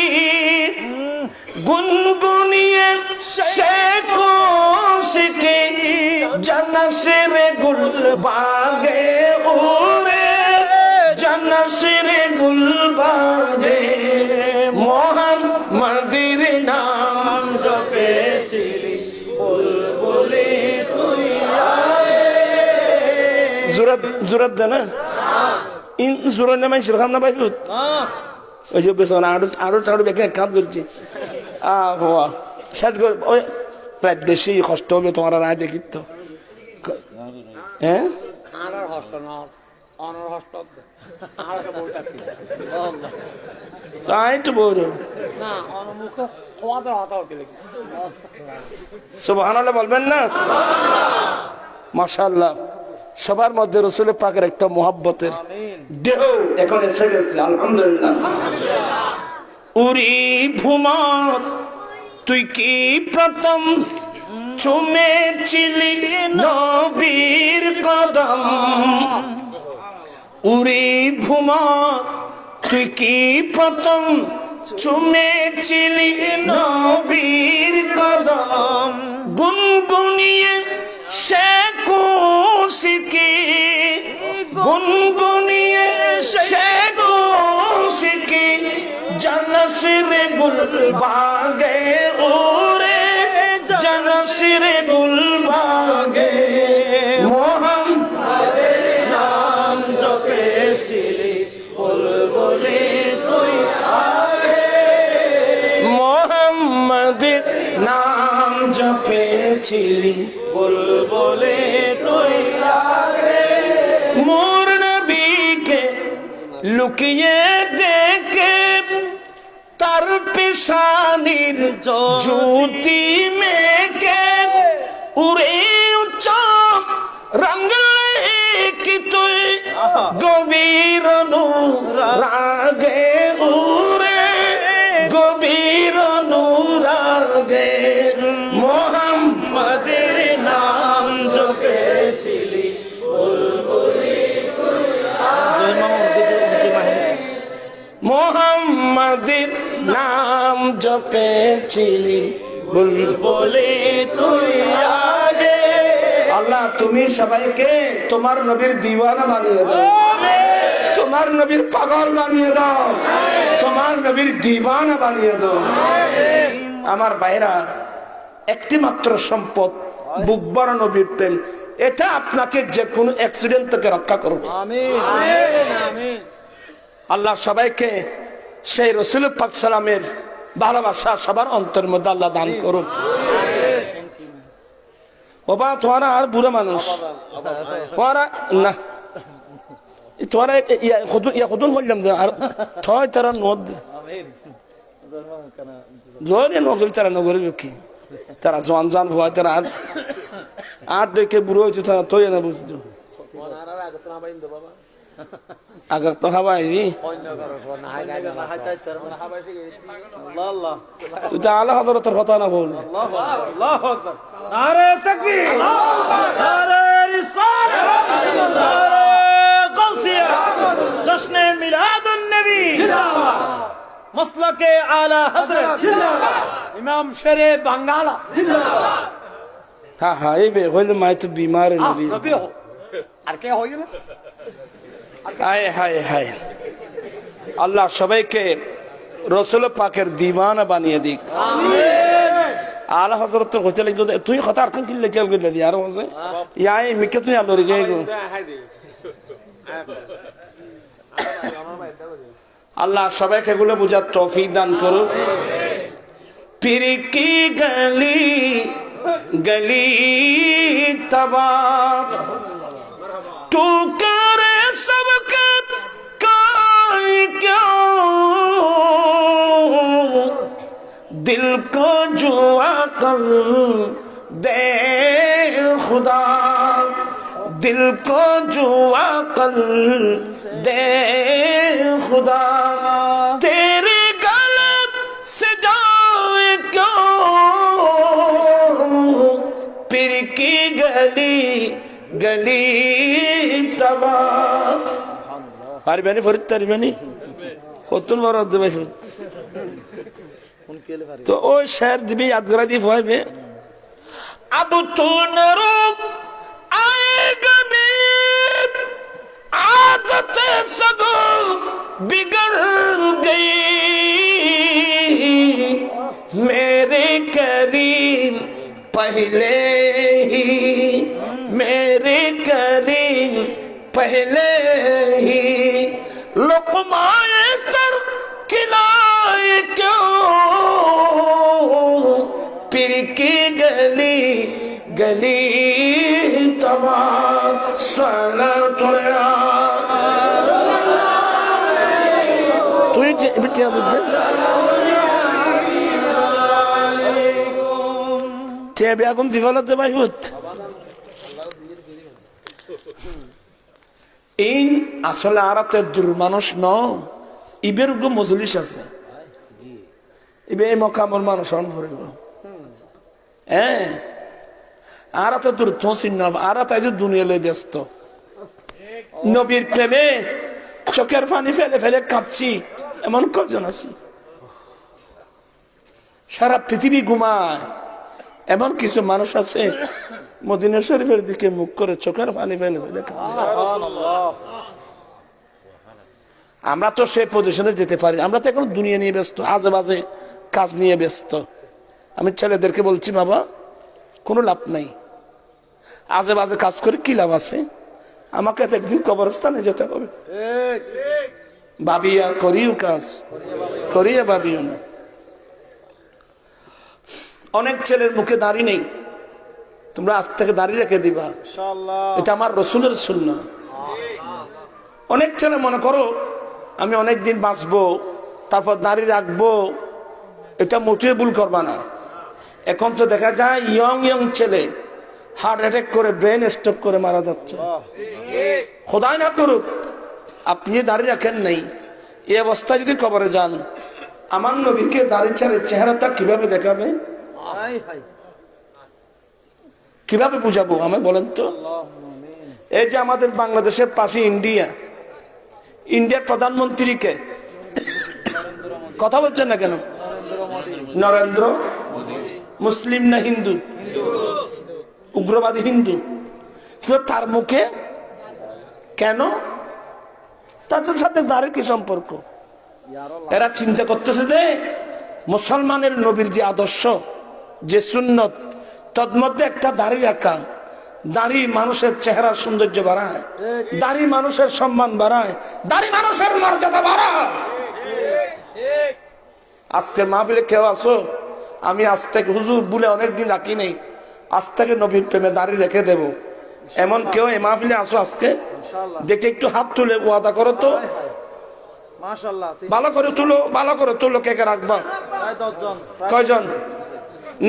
গুনগুনিয়ে সে কোশিকি জনশিরে গুল বাগে ওরে জনশিরে গুল বাগে মোহাম্মদের নাম জপেছিলি বুলবুলি তুই জুরাত জুরাত দেনা ইন জুরাত নামে শিরখাম না ভাই ওই যে বেশ আরো আরো বেকে কাজ করছি হওয়া শেষ করে ওই প্রায় বেশি কষ্ট হবে তোমার রায় দেখি তো হ্যাঁ খানার হস্ত না অনর হস্ত আর একটা বইটা কি তাই তো বল না অনমুখ খোয়াতে হতা হতে লাগি সুবহানাল্লাহ বলবেন না মাশাআল্লাহ সবার মধ্যে রসুলের পাকের একটা মোহাব্বতের দেহ এখন এসে গেছে আলহামদুলিল্লাহ উরি ভুমত তুই কি প্রথম চুমেছিলি নবীর কদম উরি ভুমত তুই কি প্রথম চুমেছিলি নবীর কদম গুনগুনিয়ে সে কোশিকি গুনগুনিয়ে সে কোশিকি জনশিরে গুল বাগে ওরে জনশিরে গুল বাগে মোহাম্মদের নাম জপেছিলি বুলবুলি তুই মোহাম্মদের নাম জপেছিলি বুলবুলি তুই মোর নবীকে লুকিয়ে দেখে তার পেশানির জ্যোতি মেকে উড়ে উচ্চ রঙলে কি তুই গভীর রাগে উড়ে গভীর রাগে মোহাম্মদের নাম জপেছিলি মোহাম্মদের নাম জপেছিলি বুলবুলি তুই আগে আল্লাহ তুমি সবাইকে তোমার নবীর দিওয়ানা বানিয়ে দাও তোমার নবীর পাগল বানিয়ে দাও তোমার নবীর দিওয়ানা বানিয়ে দাও আমার ভাইরা একটি মাত্র সম্পদ বুকবর নবীর প্রেম এটা আপনাকে যে কোনো অ্যাক্সিডেন্ট থেকে রক্ষা করবে আমিন আমিন আল্লাহ সবাইকে সেই রসুল পাক সালামের ভালোবাসা সবার অন্তরের মধ্যে আল্লাহ দান করুন বাবা তোমারা আর বুড়ো মানুষ তোমারা না তোমারা ইয়া খুদুন করলাম আর থয় তারা নদ জোরে নগরী তারা নগরী কি তারা জোয়ান জোয়ান ভয় তারা আর দেখে বুড়ো হয়েছে তারা তৈ না বুঝতো আগে তো হাবাই তুই তো আল্লাহ হজরতের কথা না বল আল্লাহু আকবার নারে তাকবীর নারে রিসালাত নারে গাউসিয়া জশ্ন মিলাদুন নবী মাসলাকে আলা হযরত ইমাম শেরে বাঙ্গালা হ্যাঁ হ্যাঁ এই বে হইলে মাই তো বিমার নবী আর কে হইল না হায় হায় হায় আল্লাহ সবাইকে রসুল পাকের দিওয়ানা বানিয়ে দিক আলা হযরত হতে লাগি তুই কথা আর কোন কিলে কেল গলে আর হচ্ছে ইয়াই মিকে তুই আলোরি গে আল্লাহ সবাইকে এগুলো বুঝার তৌফিক দান করুন পীর কি গলি গলি তবাব तू करे सबके कोई क्यों दिल को जुआ कर दे खुदा दिल को जुआ कल दे खुदा तेरे गलत से जाए क्यों पीर की गली गली तबा পারবেনি ফরিদ পারবেনি কতন বড় দেবে তো ওই শের দিবি यादगार দি হবে अब तू न रुक आएगा मेरी आदत सगो बिगड़ गई मेरे करीम पहले ही मेरे करीम पहले ही लुक़माए तर खिलाए क्यों पीर की गली गली तमाम सलातुल्लाह তুই বিটিয়া দিতে টেবে আগুন দিবালাতে বাইহুত ইন আসলে আরাতে দূর মানুষ ন ইবের গো মজলিস আছে ইবে এই মকামর মানুষ অন ভরিব হ্যাঁ আরাতে দূর থসিন না আরাতে যে দুনিয়া লই ব্যস্ত নবীর প্রেমে চোখের পানি ফেলে ফেলে কাঁদছি এমন কজন আছে সারা পৃথিবী ঘুমায় এমন কিছু মানুষ আছে মদিনা শরীফের দিকে মুখ করে চোখের পানি ফেলে ফেলে আমরা তো সেই পজিশনে যেতে পারি আমরা তো এখন দুনিয়া নিয়ে ব্যস্ত আজে বাজে কাজ নিয়ে ব্যস্ত আমি ছেলেদেরকে বলছি বাবা কোনো লাভ নাই আজে বাজে কাজ করে কি লাভ আছে আমাকে তো একদিন কবরস্থানে যেতে হবে ভাবিয়া করিও কাজ করিয়া ভাবিও না অনেক ছেলের মুখে দাড়ি নেই তোমরা আজ থেকে দাড়ি রেখে দিবা এটা আমার রসুলের সুন্নাহ অনেক ছেলে মনে করো আমি অনেক দিন বাঁচবো তারপর দাড়ি রাখবো এটা মোটেও ভুল করবা না এখন তো দেখা যায় ইয়ং ছেলে হার্ট অ্যাটাক করে ব্রেন স্ট্রোক করে মারা যাচ্ছে খোদাই না করুক আপনি দাড়ি রাখেন নাই এই অবস্থায় যদি কবরে যান আমার নবীকে দাড়ি ছাড়ে চেহারাটা কিভাবে দেখাবে কিভাবে বুঝাবো আমায় বলেন তো এই যে আমাদের বাংলাদেশের পাশে ইন্ডিয়ার প্রধানমন্ত্রীকে কথা বলছেন না কেন নরেন্দ্র মুসলিম না হিন্দু উগ্রবাদী হিন্দু তার মুখে কেন তাদের সাথে দাঁড়িয়ে কি সম্পর্ক এরা চিন্তা করতেছে যে মুসলমানের নবীর যে আদর্শ যে সুন্নত তন্মধ্যে একটা দাড়ি রাখা দাড়ি মানুষের চেহারা সৌন্দর্য বাড়ায় দাড়ি মানুষের সম্মান বাড়ায় দাড়ি মানুষের মর্যাদা বাড়ায় আজকের মাহফিলে কেউ আসো আমি আজ থেকে হুজুর বলে অনেকদিন রাখি নেই আজ থেকে নবীর প্রেমে দাড়ি রেখে দেব এমন কেউ এই মাহফিলে আসো আজকে দেখে একটু হাত তুলে ওয়াদা করো তো ভালো করে তুলো কে কে রাখবা কয়জন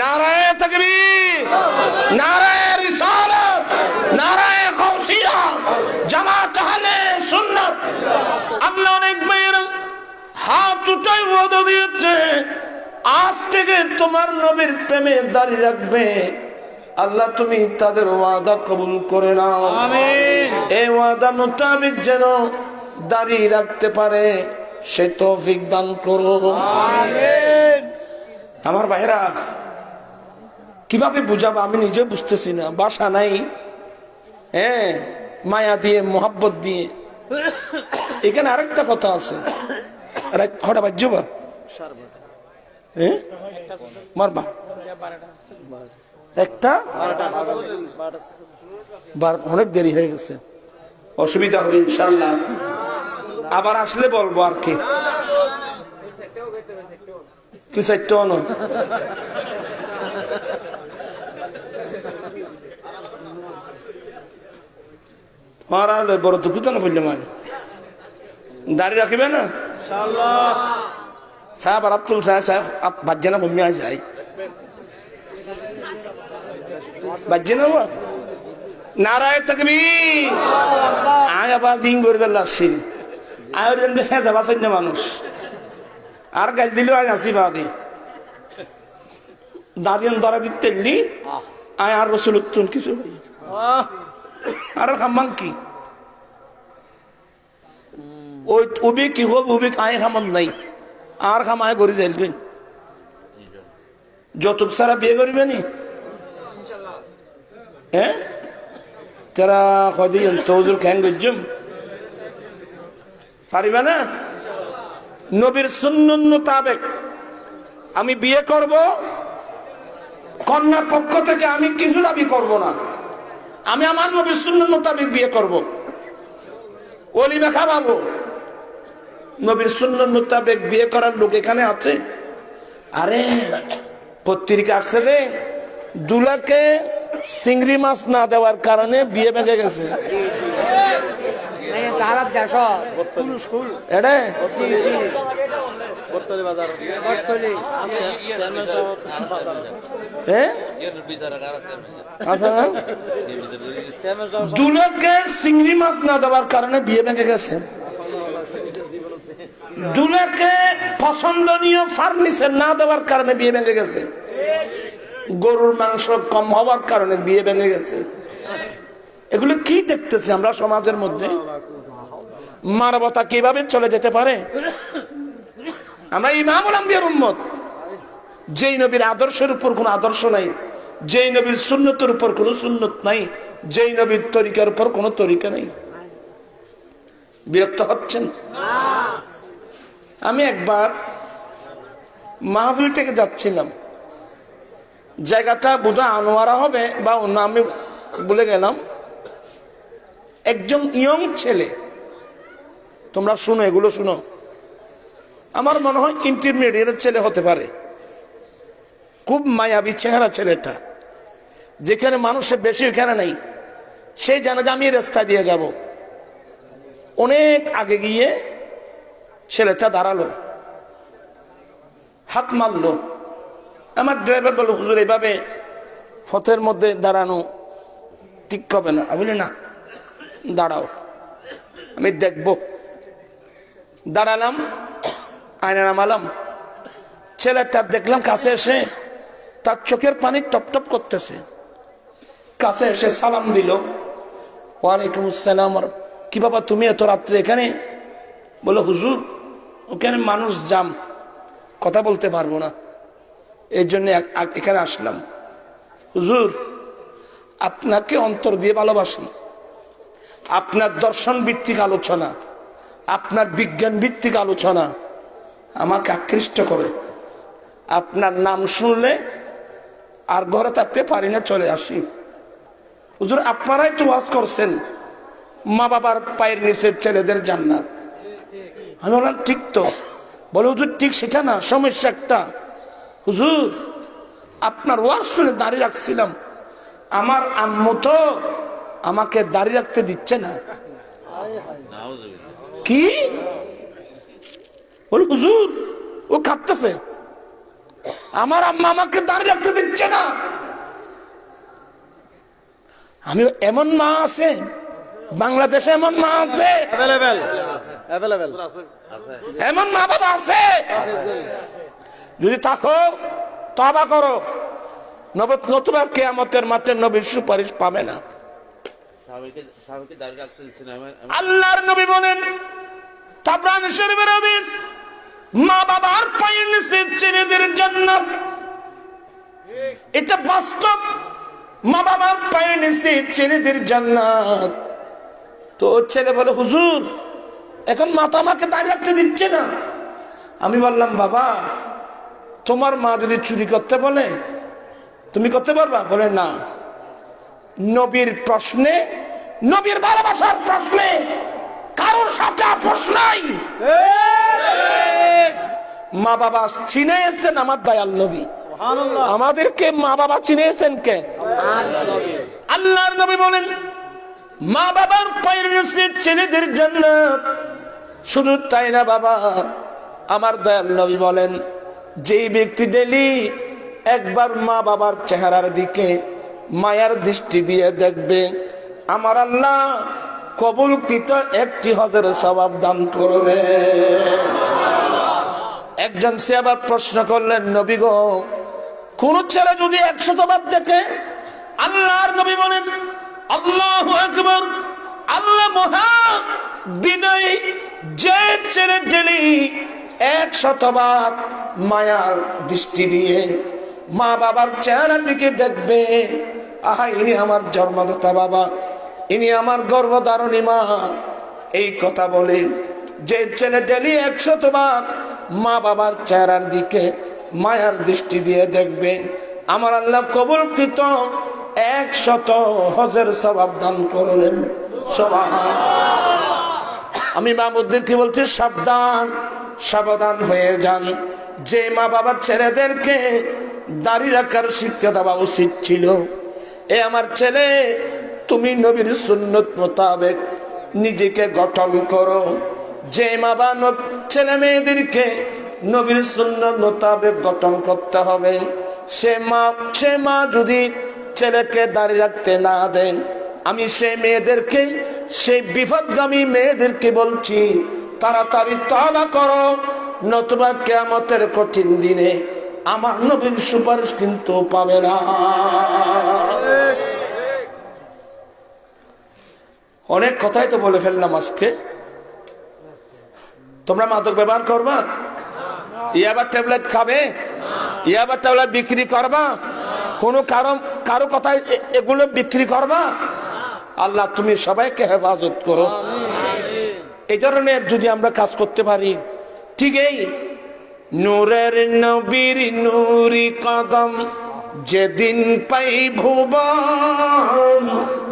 নারায়ে তাকবীর নারায়ে রিসালাত নারায়ে গাউসিয়া জামাত আহলে সুন্নাত আল্লাহ অনেক মেয়ের হাত উঠাই ওয়াদা দিয়েছে আজ থেকে তোমার নবীর প্রেমে দাঁড়ি রাখবে আল্লাহ তুমি তাদের ওয়াদা কবুল করে নাও আমিন এই ওয়াদা মোতাবেক যেন দাঁড়ি রাখতে পারে সে তৌফিক দান করো আমিন আমার ভাইরা কিভাবে বুঝাবো আমি নিজে বুঝতেছি না ভাষা নাই হ্যাঁ মায়া দিয়ে মোহাব্বত দিয়ে এখানে আরেকটা কথা আছে খড়া বাজ্যবা হ্যাঁ মারবা একটা অনেক দেরি হয়ে গেছে অসুবিধা হবে ইনশাআল্লাহ আবার আসলে বলবো আর কি চারটা নয় মারালে বড় তো কুতানো বললাম আমি দাঁড়িয়ে রাখিবে না সাহেব আর আব্দুল সাহেব বাজ্যে না ভূমি যায় বাজ্যে না নারায় তাকবীর। আয় আবার জিং করবে লাসিন আয় দেখা যাবা সৈন্য মানুষ আর গাল দিলেও আয় আসি বাদি দাঁড়িয়ে ধরা দিতে আয় আর রসুল উত্তম কিছু হই আর খাম্বাং কি ওই উবি কি হোক উবি আয় খামান নাই আর খামায় করে যাইবেন যৌতুক সারা বিয়ে করবে নি হ্যাঁ তারা কদিন তৌজুর খ্যাং গজ্জুম পারিবা না নবীর সুন্নাত মোতাবেক আমি বিয়ে করব কন্যার পক্ষ থেকে আমি কিছু দাবি করব না আমি আমার নবীর সুন্নাত মোতাবেক বিয়ে করব ওলিমা খাওয়াবো নবীর সুন্নাত মোতাবেক বিয়ে করার লোক এখানে আছে আরে পত্রিকা আসছে রে দুলাকে চিংড়ি মাছ না দেওয়ার কারণে বিয়ে ভেঙে গেছে তারা দেশ স্কুল এডে বর্তমানে বাজার হ্যাঁ আচ্ছা না? দুলাকে চিংড়ি মাছ না দেওয়ার কারণে বিয়ে ভেঙে গেছে দুলাকে পছন্দনীয় ফার্নিচার না দেওয়ার কারণে বিয়ে ভেঙে গেছে গরুর মাংস কম হওয়ার কারণে বিয়ে ভেঙে গেছে এগুলো কি দেখতেছি আমরা সমাজের মধ্যে মানবতা কিভাবে চলে যেতে পারে আমরা ইমামুল আম্বিয়ার উম্মত যেই নবীর আদর্শের উপর কোনো আদর্শ নাই যেই নবীর সুন্নতের উপর কোনো সুন্নত নাই যেই নবীর তরিকার উপর কোনো তরিকা নাই বিরক্ত হচ্ছেন আমি একবার মাহফিল থেকে যাচ্ছিলাম জায়গাটা বোধহয় আনোয়ারা হবে বা অন্য আমি বলে গেলাম একজন ইয়ং ছেলে তোমরা শুনো এগুলো শুনো আমার মনে হয় ইন্টারমিডিয়েটের ছেলে হতে পারে খুব মায়াবী চেহারা ছেলেটা যেখানে মানুষের বেশি এখানে নেই সেই জানে যে আমি রাস্তা দিয়ে যাব অনেক আগে গিয়ে ছেলেটা দাঁড়ালো হাত মারলো আমার ড্রাইভার বলল হুজুর এইভাবে পথের মধ্যে দাঁড়ানো ঠিক হবে না আমি বলি না দাঁড়াও আমি দেখব দাঁড়ালাম আয়না নামালাম ছেলেটা দেখলাম কাছে এসে তার চোখের পানি টপ টপ করতেছে কাছে এসে সালাম দিল ওয়ালাইকুম আসসালাম কি বাবা তুমি এত রাত্রে এখানে বলো হুজুর ওখানে মানুষ জাম কথা বলতে পারবো না এই জন্য এখানে আসলাম হুজুর আপনাকে অন্তর দিয়ে ভালোবাসি আপনার দর্শন ভিত্তিক আলোচনা আপনার বিজ্ঞান ভিত্তিক আলোচনা আমাকে আকৃষ্ট করে আপনার নাম শুনলে আর ঘরে থাকতে পারি না চলে আসি হুজুর আপনারাই তো ওয়াজ করছেন মা বাবার পায়ের নিচে ছেলেদের জান্নাত আমি বললাম ঠিক তো বলে হুজুর ঠিক সেটা না সমস্যা একটা হুজুর আপনার ওয়াজ শুনে দাঁড়িয়ে রাখছিলাম আমার আম্মু তো আমাকে দাঁড়িয়ে রাখতে দিচ্ছে না কি বল হুজুর ও কাঁদতেছে আমার আম্মা আমাকে দাঁড়িয়ে রাখতে দিচ্ছে না আমি এমন মা আছে বাংলাদেশে এমন মা আছে এমন মা বাবা আছে যদি থাকো তওবা করো নতুবা কিয়ামতের মাঠে নবীর সুপারিশ পাবে না আল্লাহর নবী বলেন তাবরানী শরীফের হাদিস মা বাবার পায়ের নিচে ছেলেদের জান্নাত এটা বাস্তব মা বাবার পায়ের নিচে ছেলেদের জান্নাত তো ছেলে বলে হুজুর এখন মাতা আমাকে দাঁড়িয়ে রাখতে দিচ্ছে না আমি বললাম বাবা তোমার মা যদি চুরি করতে বলে তুমি করতে পারবা বলে না নবীর প্রশ্নে নবীর ভালোবাসার প্রশ্নে কারোর সাথে আপোষ নাই মা বাবা চিনেছেন আমার দয়াল নবী আমাদেরকে মা বাবা চিনেছেন কে আল্লাহর নবী বলেন মা বাবার পায়ের নিচে ছেলেদের জান্নাত শুধু তাই না বাবা আমার দয়াল নবী বলেন যেই ব্যক্তি ডেলি একবার মা বাবার চেহারার দিকে মায়ার দৃষ্টি দিয়ে দেখবে আমার আল্লাহ কবুলকৃত একটি হজের সওয়াব দান করবে। একজন সে আবার প্রশ্ন করলেন, নবী গো, কোন ছেলে যদি 100 বার দেখে? আল্লাহর নবী বলেন, আল্লাহু আকবার, আল্লাহ মহান বিনয়ী। যে ছেলে ডেলি 100 বার মায়ার দৃষ্টি দিয়ে মা বাবার চেহারার দিকে দেখবে, আহা ইনি আমার জন্মদাতা বাবা, ইনি আমার গর্ভধারণী মা, এই কথা বলে যে ছেলে ডেলি 100 বার মা বাবার চেহারার দিকে মায়ার দৃষ্টি দিয়ে দেখবে, আমার আল্লাহ কবুলকৃত 100 হজের সওয়াব দান করলেন। সুবহানাল্লাহ। আমি মামুদ্দিনকে বলছি, সাবধান, সাবধান হয়ে যান। যে মা বাবার ছেলেদেরকে দাড়ি রাখার শিক্ষা দেওয়া উচিত ছিল, এ আমার ছেলে, তুমি নবীর সুন্নত মোতাবেক নিজেকে গঠন করো। যে মা বাবা ছেলে মেয়েদেরকে নবীর সুন্নত মোতাবেক গঠন করতে হবে, সে মা যদি ছেলেকে দাড়ি রাখতে না দেন, আমি সেই মেয়েদেরকে, সেই বিপদগামী মেয়েদেরকে বলছি, তাড়াতাড়ি তওবা করো, নতুবা কিয়ামতের কঠিন দিনে আমার নবীর সুপারিশ কিন্তু পাবে না। অনেক কথাই তো বলে ফেললাম আজকে। তোমরা মাদক ব্যবহার করবা? ইয়াবা ট্যাবলেট খাবে? ইয়াবা ট্যাবলেট বিক্রি করবা? কোনো কারো কথায় এগুলো বিক্রি করবা? আল্লাহ তুমি সবাইকে হেফাজত করো। এই ধরনের যদি আমরা কাজ করতে পারি, ঠিক এই নূরের নবীর নূরি কদম যেদিন পাই ভুবন,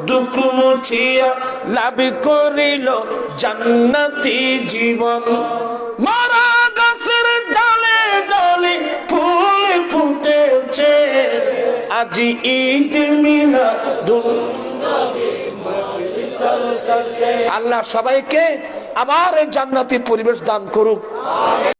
দুঃখ মুছিয়া লাভ করিল জান্নাতি জীবন। মারা গাছের ডালে ডালে ফুল ফুটেছে, আজি ঈদ মিলাদুন নবী। আল্লাহ সবাইকে আবার এই জান্নাতি পরিবেশ দান করুক।